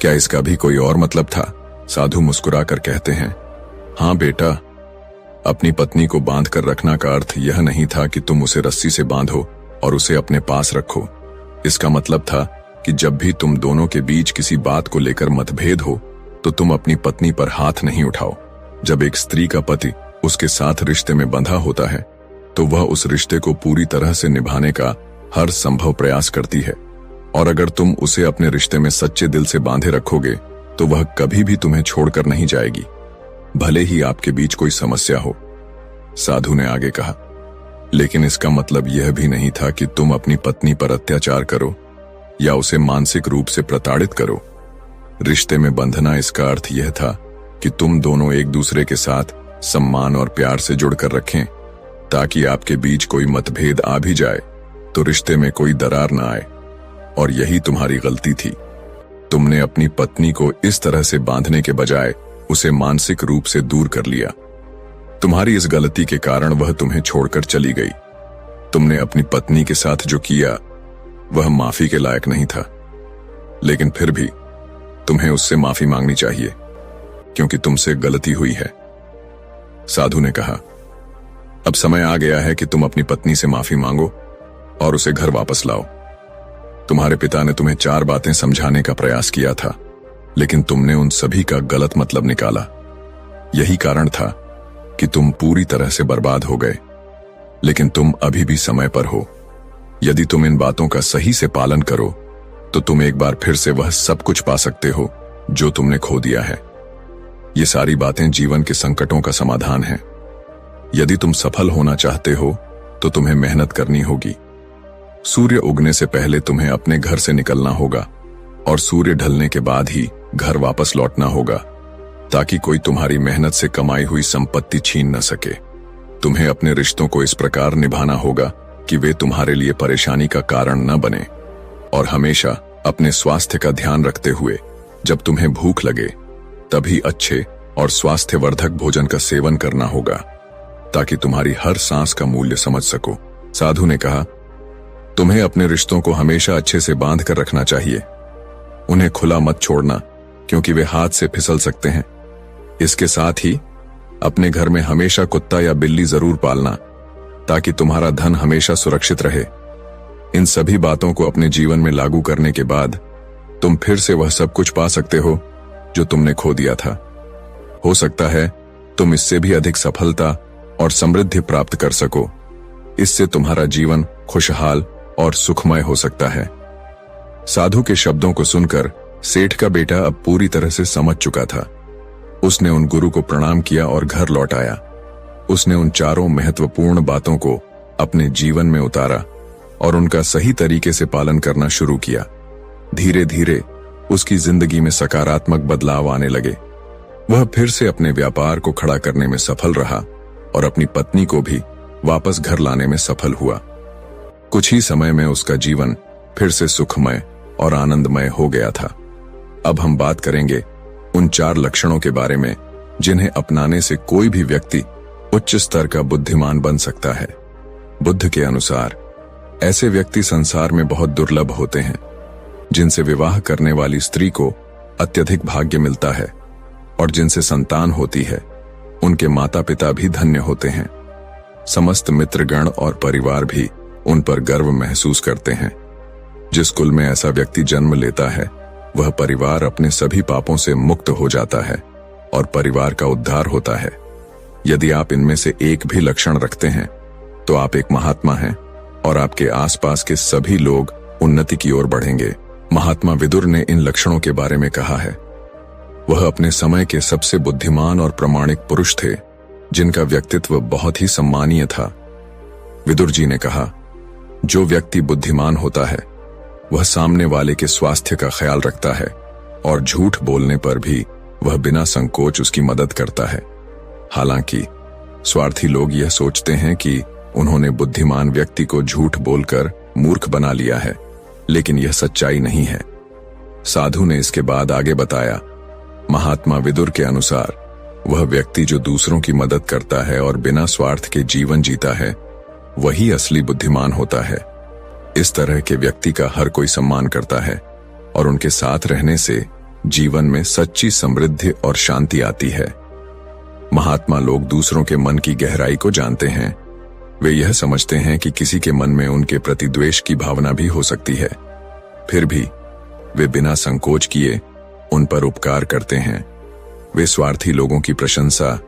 क्या इसका भी कोई और मतलब था? साधु मुस्कुराकर कहते हैं, हाँ बेटा, अपनी पत्नी को बांध कर रखना का अर्थ यह नहीं था कि तुम उसे रस्सी से बांधो और उसे अपने पास रखो। इसका मतलब था कि जब भी तुम दोनों के बीच किसी बात को लेकर मतभेद हो तो तुम अपनी पत्नी पर हाथ नहीं उठाओ। जब एक स्त्री का पति उसके साथ रिश्ते में बंधा होता है तो वह उस रिश्ते को पूरी तरह से निभाने का हर संभव प्रयास करती है, और अगर तुम उसे अपने रिश्ते में सच्चे दिल से बांधे रखोगे तो वह कभी भी तुम्हें छोड़कर नहीं जाएगी, भले ही आपके बीच कोई समस्या हो। साधु ने आगे कहा, लेकिन इसका मतलब यह भी नहीं था कि तुम अपनी पत्नी पर अत्याचार करो या उसे मानसिक रूप से प्रताड़ित करो। रिश्ते में बंधना, इसका अर्थ यह था कि तुम दोनों एक दूसरे के साथ सम्मान और प्यार से जुड़कर रखें, ताकि आपके बीच कोई मतभेद आ भी जाए तो रिश्ते में कोई दरार न आए। और यही तुम्हारी गलती थी। तुमने अपनी पत्नी को इस तरह से बांधने के बजाय उसे मानसिक रूप से दूर कर लिया। तुम्हारी इस गलती के कारण वह तुम्हें छोड़कर चली गई। तुमने अपनी पत्नी के साथ जो किया वह माफी के लायक नहीं था, लेकिन फिर भी तुम्हें उससे माफी मांगनी चाहिए, क्योंकि तुमसे गलती हुई है। साधु ने कहा, अब समय आ गया है कि तुम अपनी पत्नी से माफी मांगो और उसे घर वापस लाओ। तुम्हारे पिता ने तुम्हें 4 बातें समझाने का प्रयास किया था, लेकिन तुमने उन सभी का गलत मतलब निकाला। यही कारण था कि तुम पूरी तरह से बर्बाद हो गए, लेकिन तुम अभी भी समय पर हो। यदि तुम इन बातों का सही से पालन करो तो तुम एक बार फिर से वह सब कुछ पा सकते हो जो तुमने खो दिया है। ये सारी बातें जीवन के संकटों का समाधान है। यदि तुम सफल होना चाहते हो तो तुम्हें मेहनत करनी होगी। सूर्य उगने से पहले तुम्हें अपने घर से निकलना होगा और सूर्य ढलने के बाद ही घर वापस लौटना होगा, ताकि कोई तुम्हारी मेहनत से कमाई हुई संपत्ति छीन न सके। तुम्हें अपने रिश्तों को इस प्रकार निभाना होगा कि वे तुम्हारे लिए परेशानी का कारण न बने, और हमेशा अपने स्वास्थ्य का ध्यान रखते हुए जब तुम्हें भूख लगे तभी अच्छे और स्वास्थ्यवर्धक भोजन का सेवन करना होगा, ताकि तुम्हारी हर सांस का मूल्य समझ सको। साधु ने कहा, तुम्हें अपने रिश्तों को हमेशा अच्छे से बांध कर रखना चाहिए। उन्हें खुला मत छोड़ना, क्योंकि वे हाथ से फिसल सकते हैं। इसके साथ ही अपने घर में हमेशा कुत्ता या बिल्ली जरूर पालना, ताकि तुम्हारा धन हमेशा सुरक्षित रहे। इन सभी बातों को अपने जीवन में लागू करने के बाद तुम फिर से वह सब कुछ पा सकते हो जो तुमने खो दिया था। हो सकता है तुम इससे भी अधिक सफलता और समृद्धि प्राप्त कर सको। इससे तुम्हारा जीवन खुशहाल और सुखमय हो सकता है। साधु के शब्दों को सुनकर सेठ का बेटा अब पूरी तरह से समझ चुका था। उसने उन गुरु को प्रणाम किया और घर लौट आया। उसने उन 4 महत्वपूर्ण बातों को अपने जीवन में उतारा और उनका सही तरीके से पालन करना शुरू किया। धीरे धीरे उसकी जिंदगी में सकारात्मक बदलाव आने लगे। वह फिर से अपने व्यापार को खड़ा करने में सफल रहा और अपनी पत्नी को भी वापस घर लाने में सफल हुआ। कुछ ही समय में उसका जीवन फिर से सुखमय और आनंदमय हो गया था। अब हम बात करेंगे उन 4 लक्षणों के बारे में जिन्हें अपनाने से कोई भी व्यक्ति उच्च स्तर का बुद्धिमान बन सकता है। बुद्ध के अनुसार ऐसे व्यक्ति संसार में बहुत दुर्लभ होते हैं, जिनसे विवाह करने वाली स्त्री को अत्यधिक भाग्य मिलता है और जिनसे संतान होती है उनके माता पिता भी धन्य होते हैं। समस्त मित्रगण और परिवार भी उन पर गर्व महसूस करते हैं। जिस कुल में ऐसा व्यक्ति जन्म लेता है वह परिवार अपने सभी पापों से मुक्त हो जाता है और परिवार का उद्धार होता है। यदि आप इनमें से एक भी लक्षण रखते हैं तो आप एक महात्मा हैं और आपके आसपास के सभी लोग उन्नति की ओर बढ़ेंगे। महात्मा विदुर ने इन लक्षणों के बारे में कहा है। वह अपने समय के सबसे बुद्धिमान और प्रामाणिक पुरुष थे, जिनका व्यक्तित्व बहुत ही सम्मानीय था। विदुर जी ने कहा, जो व्यक्ति बुद्धिमान होता है वह सामने वाले के स्वास्थ्य का ख्याल रखता है और झूठ बोलने पर भी वह बिना संकोच उसकी मदद करता है। हालांकि स्वार्थी लोग यह सोचते हैं कि उन्होंने बुद्धिमान व्यक्ति को झूठ बोलकर मूर्ख बना लिया है, लेकिन यह सच्चाई नहीं है। साधु ने इसके बाद आगे बताया, महात्मा विदुर के अनुसार वह व्यक्ति जो दूसरों की मदद करता है और बिना स्वार्थ के जीवन जीता है, वही असली बुद्धिमान होता है। इस तरह के व्यक्ति का हर कोई सम्मान करता है और उनके साथ रहने से जीवन में सच्ची समृद्धि और शांति आती है। महात्मा लोग दूसरों के मन की गहराई को जानते हैं। वे यह समझते हैं कि किसी के मन में उनके प्रति द्वेष की भावना भी हो सकती है, फिर भी वे बिना संकोच किए उन पर उपकार करते हैं। वे स्वार्थी लोगों की प्रशंसा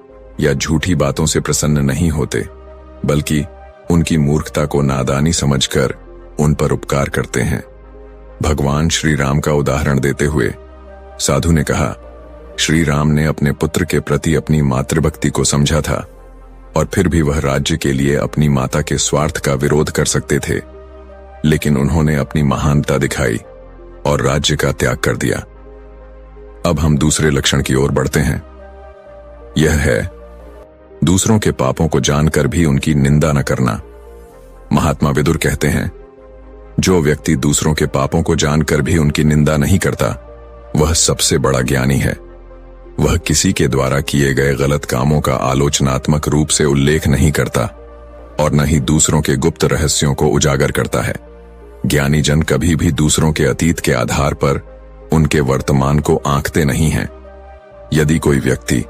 या झूठी बातों से प्रसन्न नहीं होते, बल्कि उनकी मूर्खता को नादानी समझकर उन पर उपकार करते हैं। भगवान श्री राम का उदाहरण देते हुए साधु ने कहा, श्री राम ने अपने पुत्र के प्रति अपनी मातृभक्ति को समझा था और फिर भी वह राज्य के लिए अपनी माता के स्वार्थ का विरोध कर सकते थे, लेकिन उन्होंने अपनी महानता दिखाई और राज्य का त्याग कर दिया। अब हम दूसरे लक्षण की ओर बढ़ते हैं। यह है दूसरों के पापों को जानकर भी उनकी निंदा न करना। महात्मा विदुर कहते हैं, जो व्यक्ति दूसरों के पापों को जानकर भी उनकी निंदा नहीं करता, वह सबसे बड़ा ज्ञानी है। वह किसी के द्वारा किए गए गलत कामों का आलोचनात्मक रूप से उल्लेख नहीं करता और न ही दूसरों के गुप्त रहस्यों को उजागर करता है। ज्ञानी जन कभी भी दूसरों के अतीत के आधार पर उनके वर्तमान को आंकते नहीं हैं। यदि कोई व्यक्ति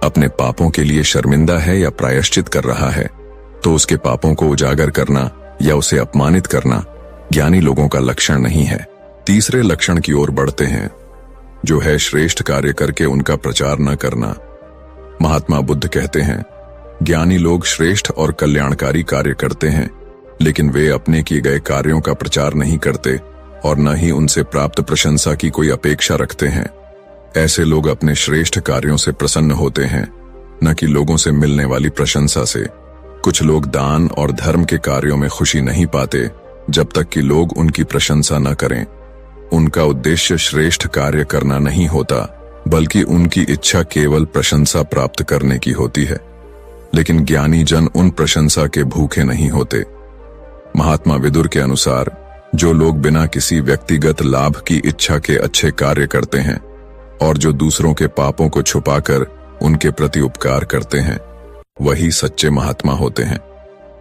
अपने पापों के लिए शर्मिंदा है या प्रायश्चित कर रहा है, तो उसके पापों को उजागर करना या उसे अपमानित करना ज्ञानी लोगों का लक्षण नहीं है। तीसरे लक्षण की ओर बढ़ते हैं, जो है श्रेष्ठ कार्य करके उनका प्रचार न करना। महात्मा बुद्ध कहते हैं, ज्ञानी लोग श्रेष्ठ और कल्याणकारी कार्य करते हैं, लेकिन वे अपने किए गए कार्यों का प्रचार नहीं करते और न ही उनसे प्राप्त प्रशंसा की कोई अपेक्षा रखते हैं। ऐसे लोग अपने श्रेष्ठ कार्यों से प्रसन्न होते हैं, न कि लोगों से मिलने वाली प्रशंसा से। कुछ लोग दान और धर्म के कार्यों में खुशी नहीं पाते जब तक कि लोग उनकी प्रशंसा न करें। उनका उद्देश्य श्रेष्ठ कार्य करना नहीं होता, बल्कि उनकी इच्छा केवल प्रशंसा प्राप्त करने की होती है। लेकिन ज्ञानी जन उन प्रशंसा के भूखे नहीं होते। महात्मा विदुर के अनुसार जो लोग बिना किसी व्यक्तिगत लाभ की इच्छा के अच्छे कार्य करते हैं और जो दूसरों के पापों को छुपाकर उनके प्रति उपकार करते हैं, वही सच्चे महात्मा होते हैं।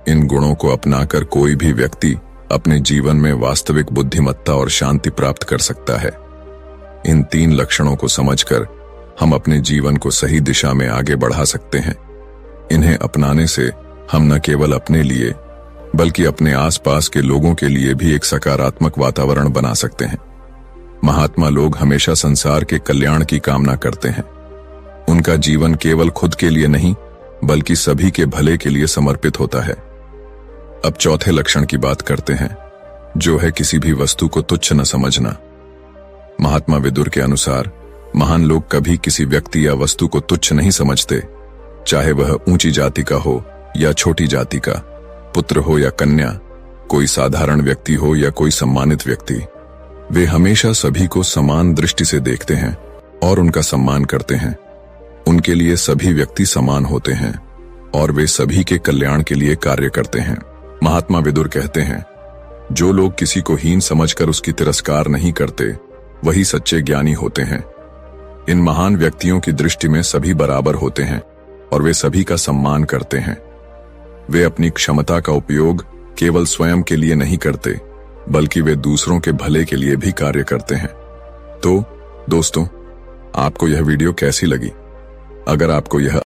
इन गुणों को अपनाकर कोई भी व्यक्ति अपने जीवन में वास्तविक बुद्धिमत्ता और शांति प्राप्त कर सकता है। इन तीन लक्षणों को समझकर हम अपने जीवन को सही दिशा में आगे बढ़ा सकते हैं। इन्हें अपनाने से हम न केवल अपने लिए बल्कि अपने आसपास के लोगों के लिए भी एक सकारात्मक वातावरण बना सकते हैं। महात्मा लोग हमेशा संसार के कल्याण की कामना करते हैं। उनका जीवन केवल खुद के लिए नहीं, बल्कि सभी के भले के लिए समर्पित होता है। अब चौथे लक्षण की बात करते हैं, जो है किसी भी वस्तु को तुच्छ न समझना। महात्मा विदुर के अनुसार महान लोग कभी किसी व्यक्ति या वस्तु को तुच्छ नहीं समझते, चाहे वह ऊंची जाति का हो या छोटी जाति का, पुत्र हो या कन्या, कोई साधारण व्यक्ति हो या कोई सम्मानित व्यक्ति। वे हमेशा सभी को समान दृष्टि से देखते हैं और उनका सम्मान करते हैं। उनके लिए सभी व्यक्ति समान होते हैं और वे सभी के कल्याण के लिए कार्य करते हैं। महात्मा विदुर कहते हैं, जो लोग किसी को हीन समझकर उसकी तिरस्कार नहीं करते, वही सच्चे ज्ञानी होते हैं। इन महान व्यक्तियों की दृष्टि में सभी बराबर होते हैं और वे सभी का सम्मान करते हैं। वे अपनी क्षमता का उपयोग केवल स्वयं के लिए नहीं करते, बल्कि वे दूसरों के भले के लिए भी कार्य करते हैं। तो दोस्तों, आपको यह वीडियो कैसी लगी? अगर आपको यह